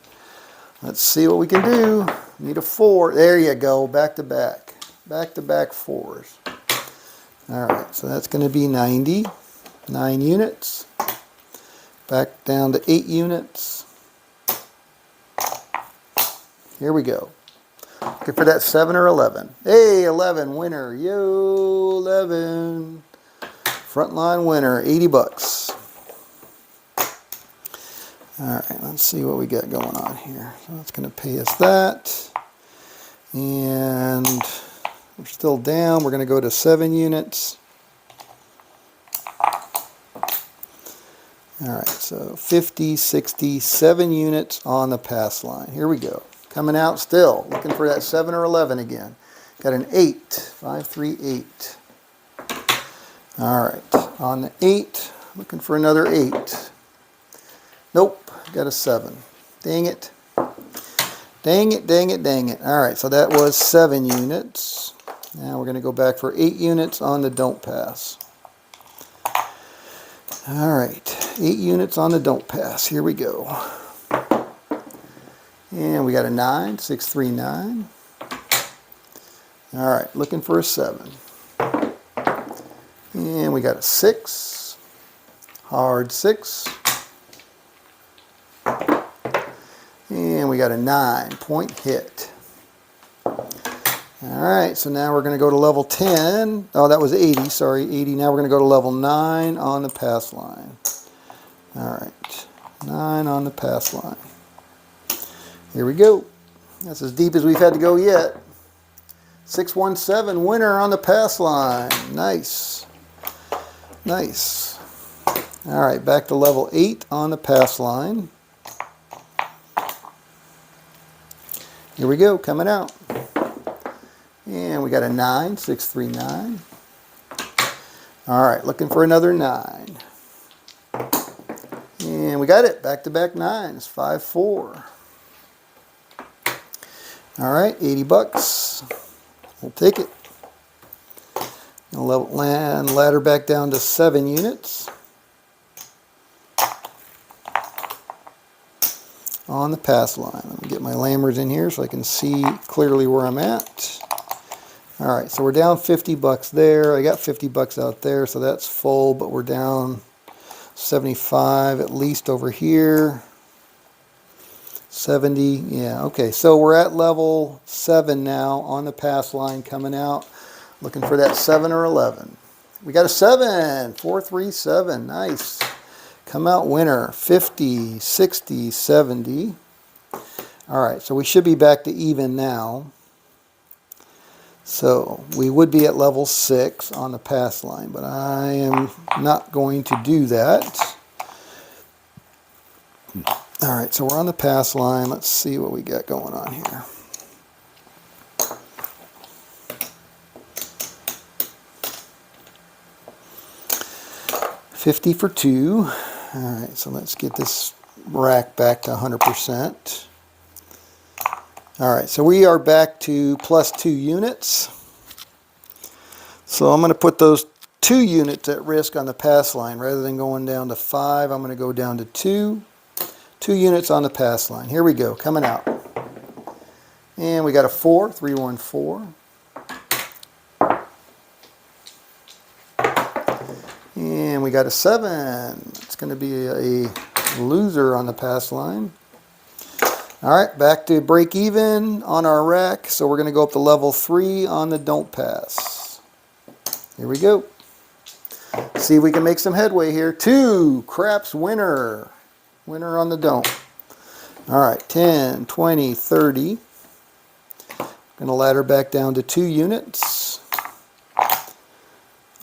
Let's see what we can do. Need a 4. There you go. Back to back. Back to back 4s. All right, so that's going to be 90. 9 units. Back down to 8 units. Here we go. Looking for that 7 or 11. Hey, 11 winner. Yo, 11. Frontline winner, 80 bucks. All right, let's see what we got going on here. So that's going to pay us that. And we're still down. We're going to go to 7 units. All right, so 50, 60, 7 units on the pass line. Here we go. Coming out still. Looking for that 7 or 11 again. Got an 8. 5, 3, 8. All right, on the 8. Looking for another 8. Nope. Got a 7. Dang it. Dang it, dang it, dang it. All right, so that was 7 units. Now we're going to go back for 8 units on the don't pass. All right, 8 units on the don't pass. Here we go. And we got a 9, 6, 3, 9. All right, looking for a 7. And we got a 6. Hard 6. And we got a 9. Point hit. Alright, so now we're going to go to level 10. Oh, that was 80. Sorry, 80. Now we're going to go to level 9 on the pass line. Alright, 9 on the pass line. Here we go. That's as deep as we've had to go yet. 617 winner on the pass line. Nice. Nice. Alright, back to level 8 on the pass line. Here we go, coming out. And we got a 9, 6, 3, 9. Alright, looking for another 9. And we got it, back-to-back 9s, 5, 4. Alright, 80 bucks. We'll take it. Level land ladder back down to 7 units. On the pass line. Let me get my lammers in here so I can see clearly where I'm at. Alright, so we're down 50 bucks there. I got 50 bucks out there, so that's full, but we're down 75 at least over here. 70, yeah, okay. So we're at level 7 now on the pass line coming out. Looking for that 7 or 11. We got a 7, 437, nice. Come out winner, 50, 60, 70. Alright, so we should be back to even now. So we would be at level 6 on the pass line, but I am not going to do that. Alright, so we're on the pass line. Let's see what we got going on here. $50 for 2. Alright, so let's get this rack back to 100%. Alright, so we are back to plus 2 units. So I'm going to put those 2 units at risk on the pass line. Rather than going down to 5, I'm going to go down to 2. 2 units on the pass line. Here we go, coming out. And we got a 4, 314. And we got a 7. It's going to be a loser on the pass line. All right, back to break even on our rack. So we're going to go up to level 3 on the don't pass. Here we go. See if we can make some headway here. 2, craps winner. Winner on the don't. All right, 10, 20, 30. Going to ladder back down to 2 units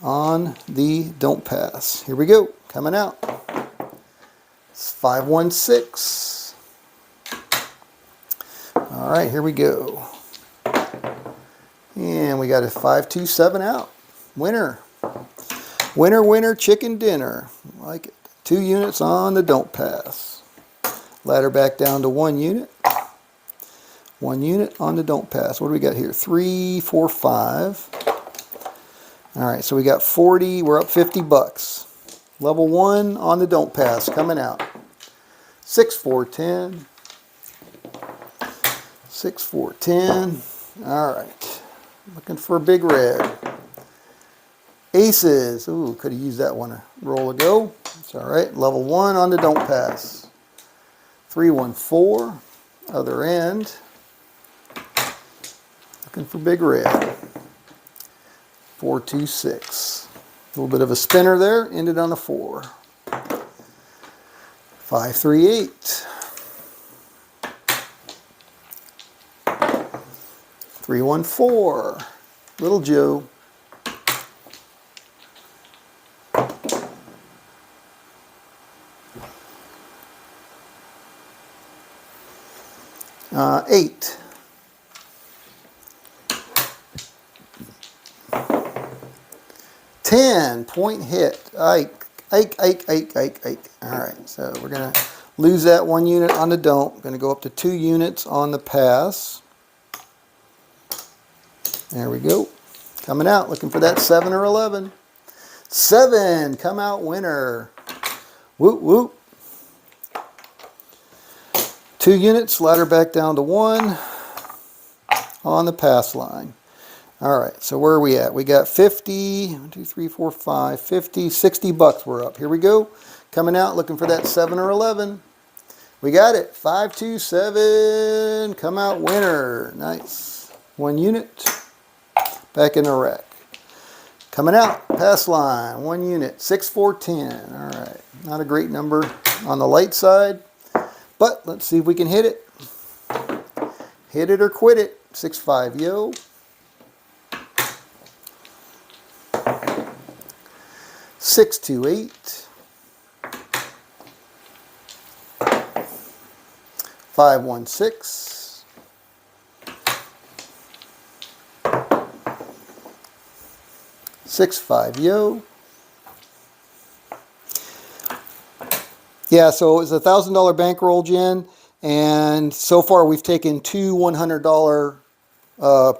on the don't pass. Here we go, coming out. It's 516. All right, here we go. And we got a 527 out. Winner. Winner, winner, chicken dinner. I like it. 2 units on the don't pass. Ladder back down to 1 unit. 1 unit on the don't pass. What do we got here? 3, 4, 5. All right, so we got 40. We're up 50 bucks. Level 1 on the don't pass coming out. 6, 4, 10. 6, 4, 10. All right. Looking for a big red. Aces. Ooh, could have used that one a roll ago. It's all right. Level 1 on the don't pass. 3, 1, 4. Other end. Looking for big red. 4, 2, 6. A little bit of a spinner there. Ended on a 4. 5, 3, 8. 3, 1, 4. Little Joe. 8. 10 point hit. Ike. All right, so we're going to lose that 1 unit on the don't. Going to go up to 2 units on the pass. There we go. Coming out, looking for that 7 or 11. 7, come out winner. Whoop, whoop. 2 units, ladder back down to 1 on the pass line. All right, so where are we at? We got 50, 1, 2, 3, 4, 5, 50, 60 bucks we're up. Here we go. Coming out, looking for that 7 or 11. We got it. 5, 2, 7, come out winner. Nice. 1 unit. Back in the rack. Coming out, pass line, 1 unit, 6, 4, 10. All right, not a great number on the light side, but let's see if we can hit it. Hit it or quit it. 6, 5, yo. 6, 2, 8. 5, 1, 6. 6, 5, yo. Yeah, so it was a $1,000 bankroll, Jen, and so far we've taken 2 $100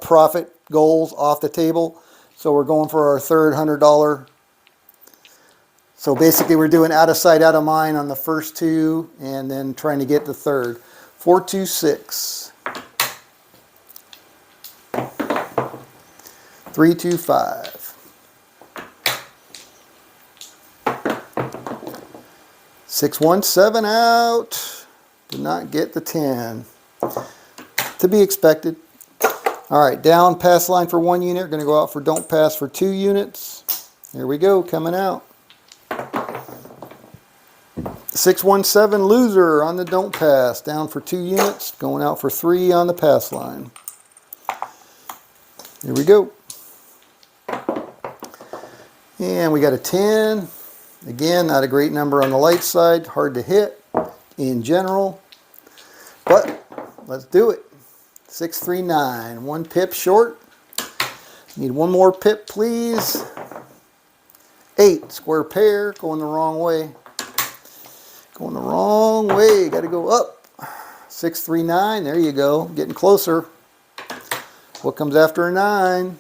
profit goals off the table. So we're going for our third $100. So basically we're doing out of sight, out of mind on the first 2, and then trying to get the third. 4, 2, 6. 3, 2, 5. 6, 1, 7 out. Did not get the 10. To be expected. All right, down pass line for 1 unit. We're going to go out for don't pass for 2 units. Here we go, coming out. 6, 1, 7 loser on the don't pass. Down for 2 units. Going out for 3 on the pass line. Here we go. And we got a 10. Again, not a great number on the light side. Hard to hit in general. But let's do it. 6, 3, 9. 1 pip short. Need 1 more pip, please. 8, square pair. Going the wrong way. Going the wrong way. Got to go up. 6, 3, 9. There you go. Getting closer. What comes after a 9?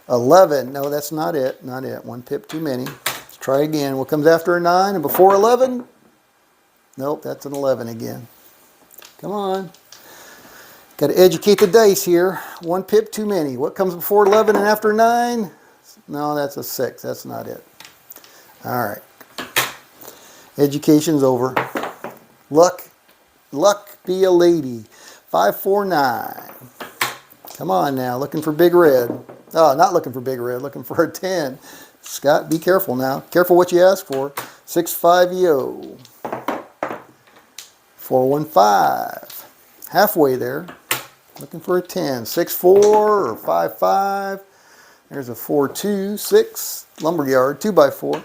11. No, that's not it. Not it. 1 pip too many. Let's try again. What comes after a 9 and before 11? Nope, that's an 11 again. Come on. Got to educate the dice here. 1 pip too many. What comes before 11 and after 9? No, that's a 6. That's not it. All right. Education's over. Luck Luck be a lady. 549. Come on now, looking for big red. Oh, not looking for big red, looking for a 10. Scott, be careful now. Careful what you ask for. 650. 415. Halfway there. Looking for a 10. 64 or 55. There's a 426. Lumberyard, 2x4.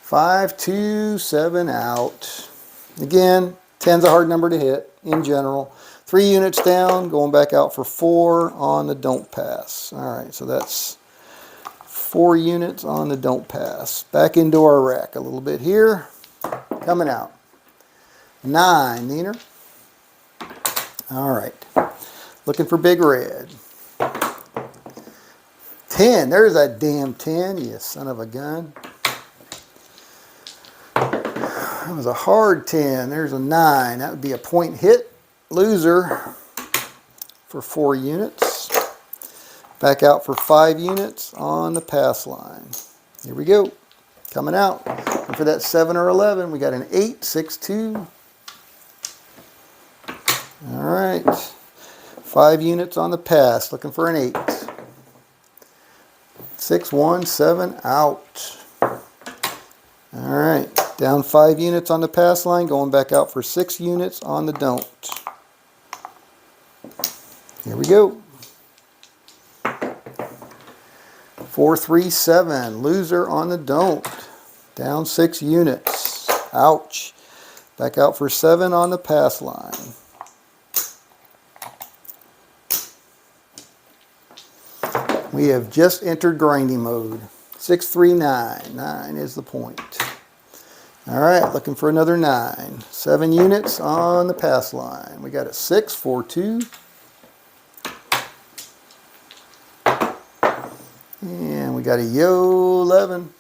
527 out. Again, 10's a hard number to hit in general. 3 units down, going back out for 4 on the don't pass. All right, so that's 4 units on the don't pass. Back into our rack a little bit here. Coming out. 9, Neener. All right. Looking for big red. 10. There's that damn 10, you son of a gun. That was a hard 10. There's a 9. That would be a point hit. Loser for 4 units. Back out for 5 units on the pass line. Here we go. Coming out. And for that 7 or 11, we got an 8, 6, 2. All right. 5 units on the pass. Looking for an 8. 6, 1, 7, out. All right. Down 5 units on the pass line, going back out for 6 units on the don't. Here we go. 437, loser on the don't. Down 6 units. Ouch. Back out for 7 on the pass line. We have just entered grinding mode. 639, 9 is the point. All right, looking for another 9. 7 units on the pass line. We got a 6, 4, 2. And we got a yo 11.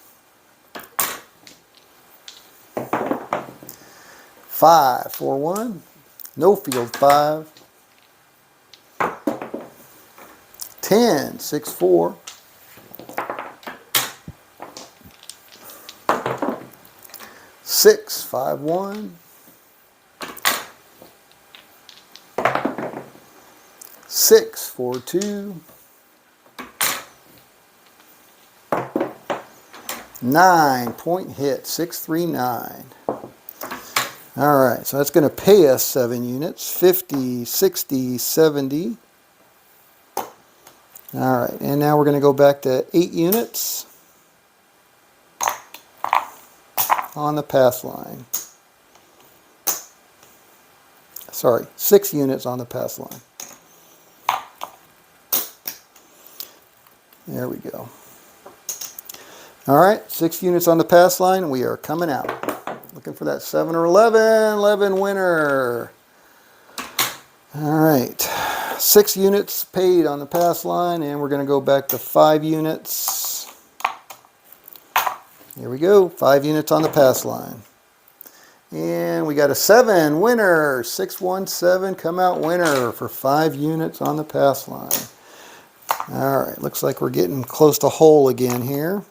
5, 4, 1. No field 5. 10, 6, 4. 6, 5, 1. 6, 4, 2. 9, point hit, 639. All right, so that's going to pay us 7 units, 50, 60, 70. All right, and now we're going to go back to 8 units on the pass line. Sorry, 6 units on the pass line. There we go. All right, 6 units on the pass line. We are coming out. Looking for that 7 or 11. 11 winner. All right, 6 units paid on the pass line, and we're going to go back to 5 units. Here we go, 5 units on the pass line. And we got a 7 winner. 617 come out winner for 5 units on the pass line. All right, looks like we're getting close to whole again here.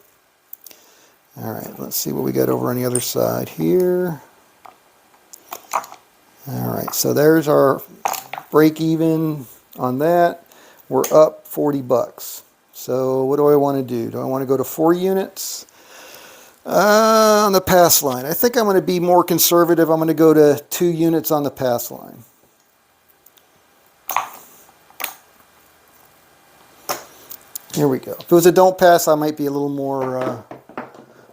All right, let's see what we got over on the other side here. All right, so there's our break even on that. We're up 40 bucks. So what do I want to do? Do I want to go to 4 units on the pass line? I think I'm going to be more conservative. I'm going to go to 2 units on the pass line. Here we go. If it was a don't pass, I might be a little more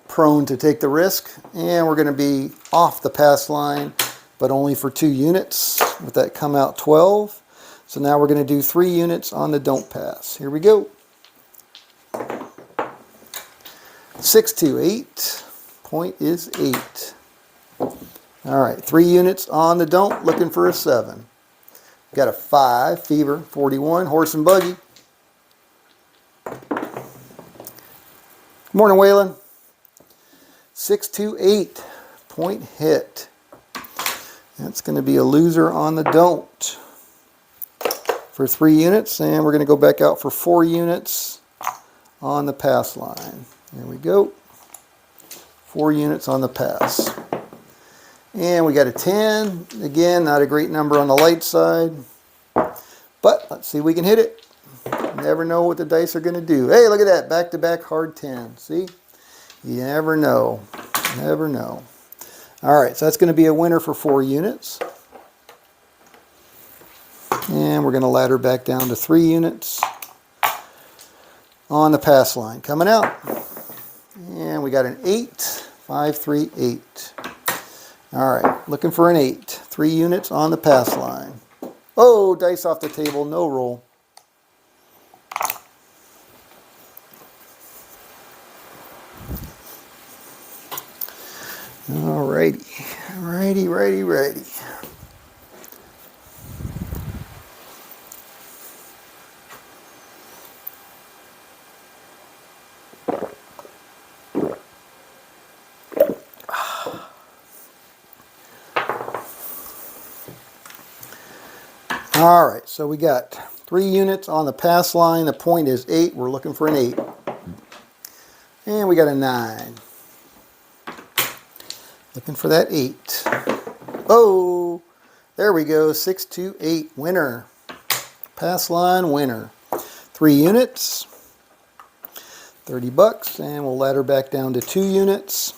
prone to take the risk. And we're going to be off the pass line, but only for 2 units with that come out 12. So now we're going to do 3 units on the don't pass. Here we go. 628. Point is 8. All right, 3 units on the don't, looking for a 7. Got a 5, fever, 41, horse and buggy. Good morning, Waylon. 628, point hit. That's going to be a loser on the don't for 3 units, and we're going to go back out for 4 units on the pass line. There we go. 4 units on the pass. And we got a 10. Again, not a great number on the light side. But let's see if we can hit it. You never know what the dice are going to do. Hey, look at that. Back-to-back hard 10. See? You never know. Never know. All right, so that's going to be a winner for 4 units. And we're going to ladder back down to 3 units on the pass line. Coming out. And we got an 8. 5, 3, 8. All right, looking for an 8. 3 units on the pass line. Oh, dice off the table, no roll. All righty, righty, righty, righty. All right, so we got 3 units on the pass line. The point is 8. We're looking for an 8. And we got a 9. Looking for that 8. Oh, there we go. 6, 2, 8. Winner. Pass line winner. 3 units. 30 bucks. And we'll ladder back down to 2 units.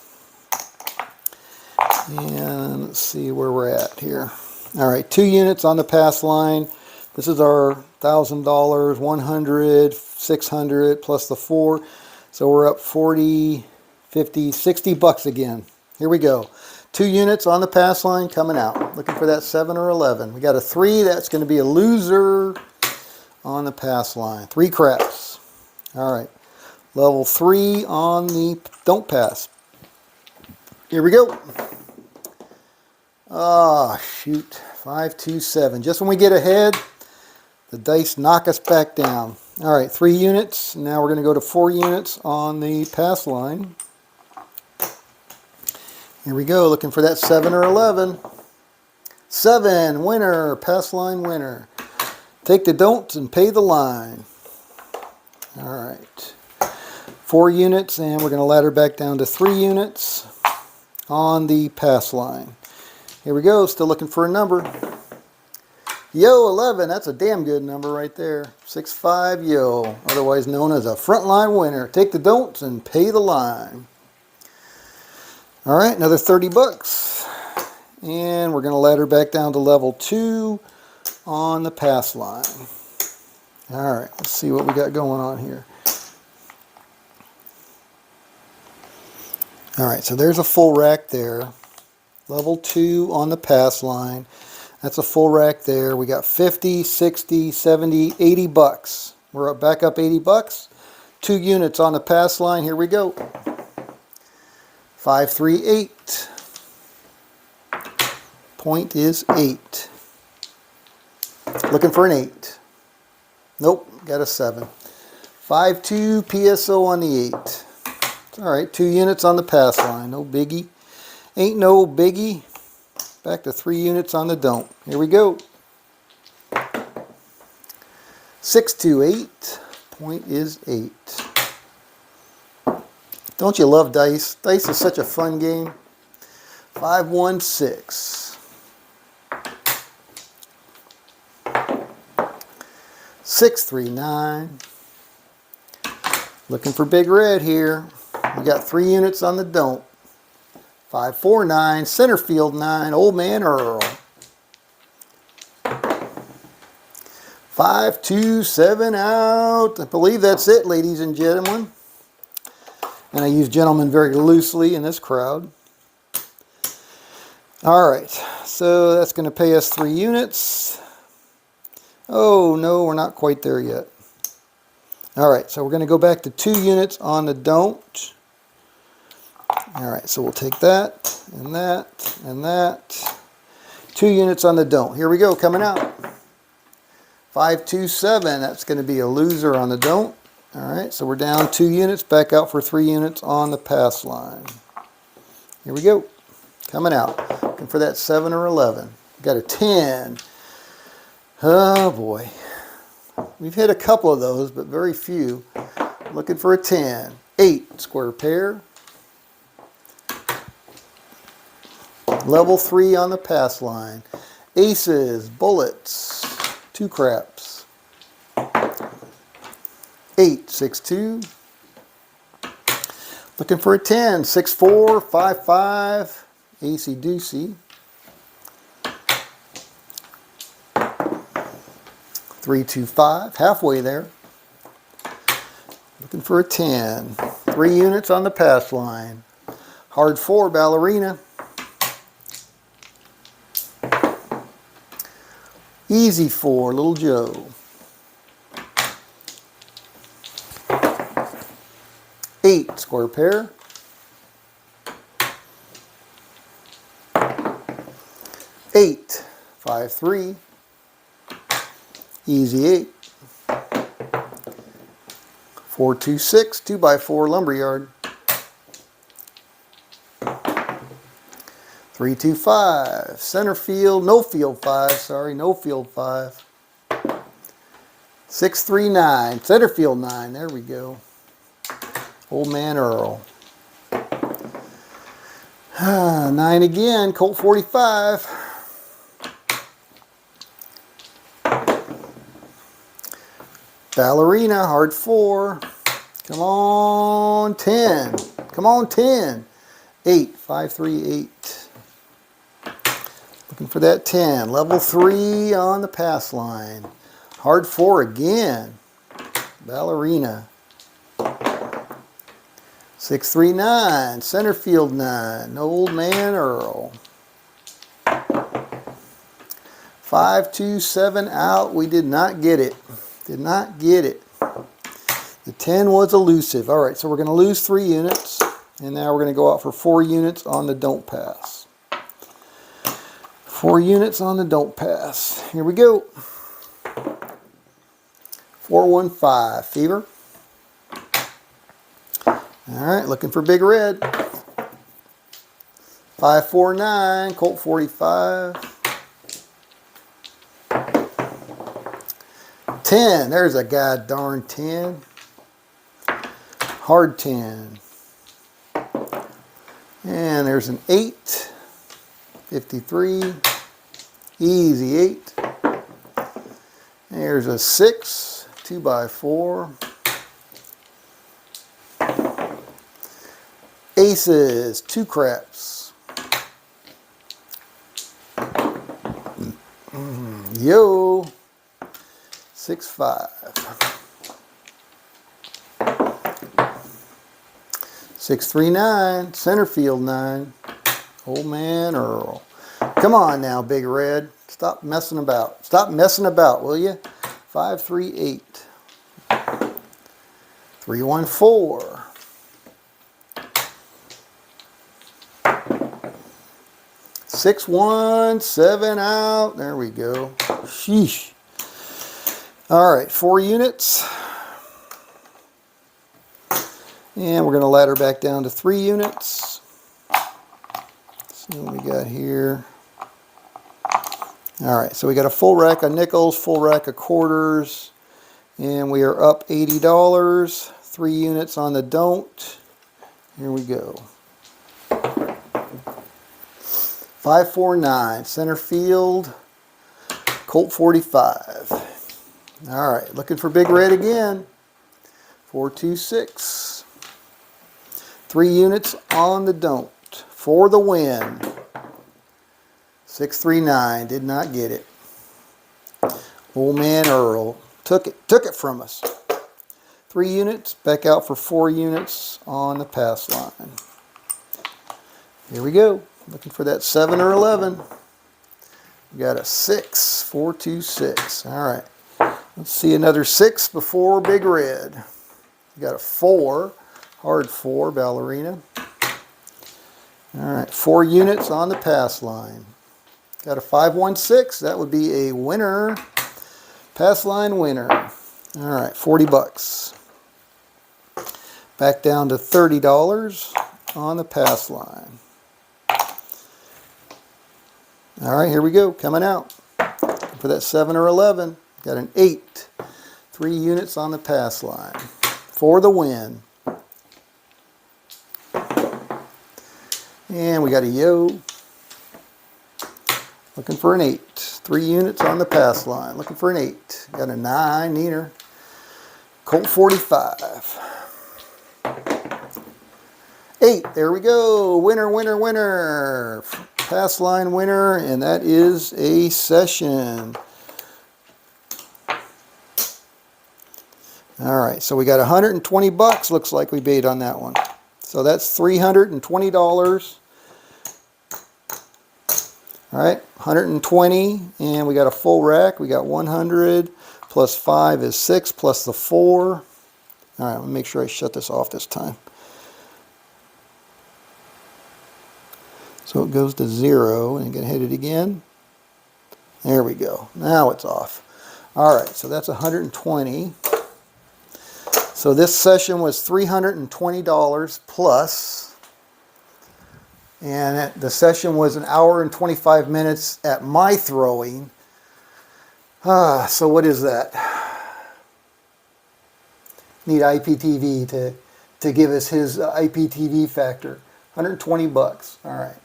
And let's see where we're at here. All right, 2 units on the pass line. This is our $1,000, 100, 600 plus the 4. So we're up 40, 50, 60 bucks again. Here we go. 2 units on the pass line coming out. Looking for that 7 or 11. We got a 3. That's going to be a loser on the pass line. 3 craps. All right. Level 3 on the don't pass. Here we go. Oh, shoot. 5, 2, 7. Just when we get ahead, the dice knock us back down. All right, 3 units. Now we're going to go to 4 units on the pass line. Here we go, looking for that 7 or 11. 7, winner, pass line winner. Take the don'ts and pay the line. All right. 4 units, and we're going to ladder back down to 3 units on the pass line. Here we go, still looking for a number. Yo, 11, that's a damn good number right there. 6-5, yo, otherwise known as a frontline winner. Take the don'ts and pay the line. All right, another 30 bucks. And we're going to ladder back down to level 2 on the pass line. All right, let's see what we got going on here. All right, so there's a full rack there. Level 2 on the pass line. That's a full rack there. We got 50, 60, 70, 80 bucks. We're back up 80 bucks. 2 units on the pass line. Here we go. 5, 3, 8. Point is 8. Looking for an 8. Nope, got a 7. 5, 2, PSO on the 8. All right, 2 units on the pass line. No biggie. Ain't no biggie. Back to 3 units on the don't. Here we go. 6, 2, 8. Point is 8. Don't you love dice? Dice is such a fun game. 5, 1, 6. 6, 3, 9. Looking for big red here. We got 3 units on the don't. 5, 4, 9, center field 9, Old Man Earl. 5, 2, 7 out. I believe that's it, ladies and gentlemen. And I use gentlemen very loosely in this crowd. All right, so that's going to pay us 3 units. Oh, no, we're not quite there yet. All right, so we're going to go back to 2 units on the don't. All right, so we'll take that, and that, and that. 2 units on the don't. Here we go, coming out. 5, 2, 7. That's going to be a loser on the don't. All right, so we're down 2 units, back out for 3 units on the pass line. Here we go, coming out. Looking for that 7 or 11. Got a 10. Oh, boy. We've hit a couple of those, but very few. Looking for a 10. 8, square pair. Level 3 on the pass line. Aces, bullets, 2 craps. 8, 6, 2. Looking for a 10, 6, 4, 5, 5. Acey deucey. 3, 2, 5. Halfway there. Looking for a 10. 3 units on the pass line. Hard 4, ballerina. Easy 4, little Joe. 8, square pair. 8, 5, 3. Easy 8. 4, 2, 6, 2 by 4 lumberyard. 3, 2, 5, center field, no field 5, sorry, no field 5. 6, 3, 9, center field 9, there we go. Old Man Earl. 9 again, Colt 45. Ballerina, hard 4. Come on, 10. Come on, 10. 8, 5, 3, 8. Looking for that 10. Level 3 on the pass line. Hard 4 again. Ballerina. 6, 3, 9. Center field 9. Old Man Earl. 5, 2, 7 out. We did not get it. Did not get it. The 10 was elusive. All right, so we're going to lose 3 units. And now we're going to go out for 4 units on the don't pass. 4 units on the don't pass. Here we go. 415 Fever. Alright, looking for Big Red. 549 Colt 45. 10. There's a god darn 10. Hard 10. And there's an 8. 53. Easy 8. There's a 6. 2 by 4. Aces. 2 craps. Yo. 6, 5. 6, 3, 9. Center field 9. Old Man Earl. Come on now, Big Red. Stop messing about. Stop messing about, will you? 5, 3, 8. 3, 1, 4. 6, 1, 7 out. There we go. Sheesh. All right, 4 units. And we're going to ladder back down to 3 units. See what we got here. All right, so we got a full rack of nickels, full rack of quarters, and we are up $80. 3 units on the don't. Here we go. 549 center field, Colt 45. All right, looking for Big Red again. 426. 3 units on the don't for the win. 639, did not get it. Old Man Earl took it from us. 3 units, back out for 4 units on the pass line. Here we go, looking for that 7 or 11. We got a 6, 426. All right, let's see another 6 before Big Red. We got a 4, hard 4, ballerina. All right, 4 units on the pass line. Got a 516, that would be a winner. Pass line winner. All right, 40 bucks. Back down to $30 on the pass line. All right, here we go, coming out. For that 7 or 11, got an 8. 3 units on the pass line for the win. And we got a yo. Looking for an 8. 3 units on the pass line. Looking for an 8. Got a 9, neater. Colt 45. 8, there we go. Winner, winner, winner. Pass line winner, and that is a session. All right, so we got 120 bucks, looks like we paid on that one. So that's $320. All right, 120, and we got a full rack. We got 100 plus 5 is 6 plus the 4. All right, let me make sure I shut this off this time. So it goes to 0, and I'm going to hit it again. There we go. Now it's off. All right, so that's 120. So this session was $320 plus, and the session was 1 hour and 25 minutes at my throwing. So what is that? Need IPTV to give us his IPTV factor. 120 bucks. All right.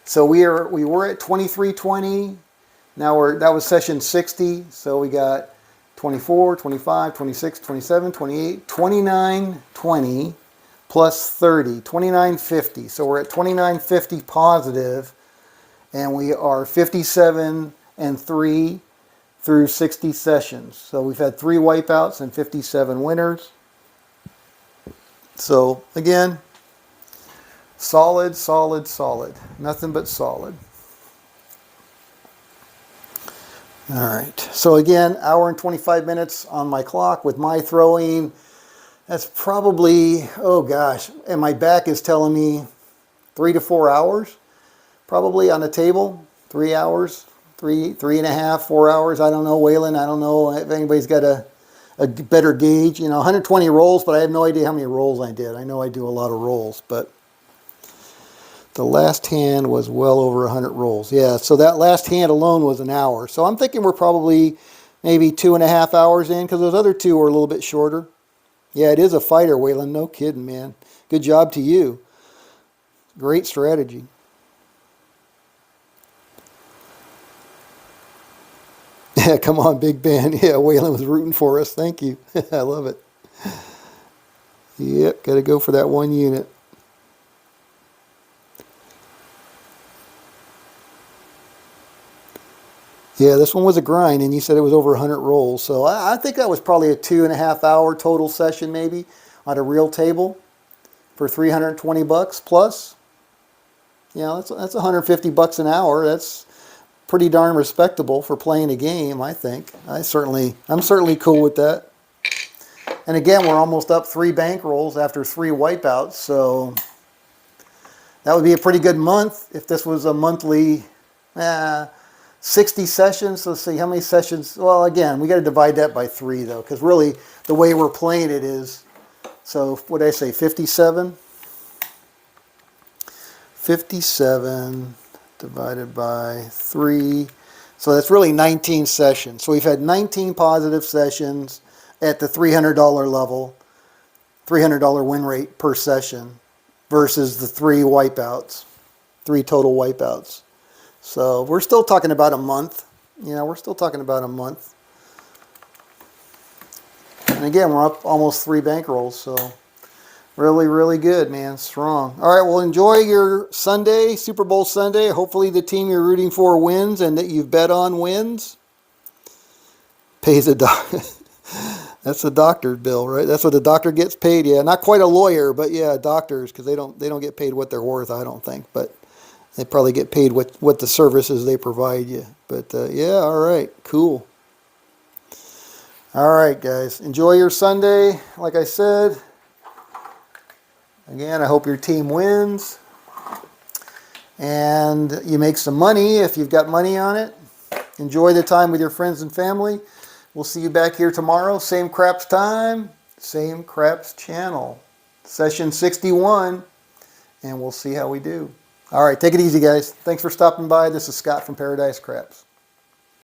So we were at 2320. Now that was session 60. So we got 24, 25, 26, 27, 28, 29, 20 plus 30, 29.50. So we're at 29.50 positive, and we are 57 and 3 through 60 sessions. So we've had 3 wipeouts and 57 winners. So again, solid, solid, solid. Nothing but solid. All right. So again, 1 hour and 25 minutes on my clock with my throwing. That's probably, oh gosh, and my back is telling me 3 to 4 hours probably on the table. 3 hours, 3.5, 4 hours. I don't know, Waylon. I don't know if anybody's got a better gauge. You know, 120 rolls, but I have no idea how many rolls I did. I know I do a lot of rolls, but the last hand was well over 100 rolls. Yeah, so that last hand alone was an hour. So I'm thinking we're probably maybe 2.5 hours in, because those other 2 were a little bit shorter. Yeah, it is a fighter, Waylon. No kidding, man. Good job to you. Great strategy. Yeah, come on, Big Ben. Yeah, Waylon was rooting for us. Thank you. I love it. Yep, got to go for that 1 unit. Yeah, this one was a grind, and you said it was over 100 rolls. So I think that was probably a 2.5 hour total session maybe on a real table for 320 bucks plus. You know, that's 150 bucks an hour. That's pretty darn respectable for playing a game, I think. I'm certainly cool with that. And again, we're almost up 3 bankrolls after 3 wipeouts, so that would be a pretty good month if this was a monthly 60 sessions. Let's see, how many sessions? Well, again, we got to divide that by 3, though, because really the way we're playing it is, so what did I say, 57? 57 divided by 3. So that's really 19 sessions. So we've had 19 positive sessions at the $300 level, $300 win rate per session versus the 3 wipeouts, 3 total wipeouts. So we're still talking about a month. You know, we're still talking about a month. And again, we're up almost 3 bankrolls, so really, really good, man. Strong. All right, well, enjoy your Sunday, Super Bowl Sunday. Hopefully the team you're rooting for wins and that you've bet on wins. Pays a doctor. That's the doctor's bill, right? That's what the doctor gets paid. Yeah, not quite a lawyer, but yeah, doctors, because they don't get paid what they're worth, I don't think. But they probably get paid what the services they provide you. But yeah, all right, cool. All right, guys, enjoy your Sunday. Like I said, again, I hope your team wins and you make some money if you've got money on it. Enjoy the time with your friends and family. We'll see you back here tomorrow. Same craps time, same craps channel. Session 61, and we'll see how we do. All right, take it easy, guys. Thanks for stopping by. This is Scott from Paradise Craps.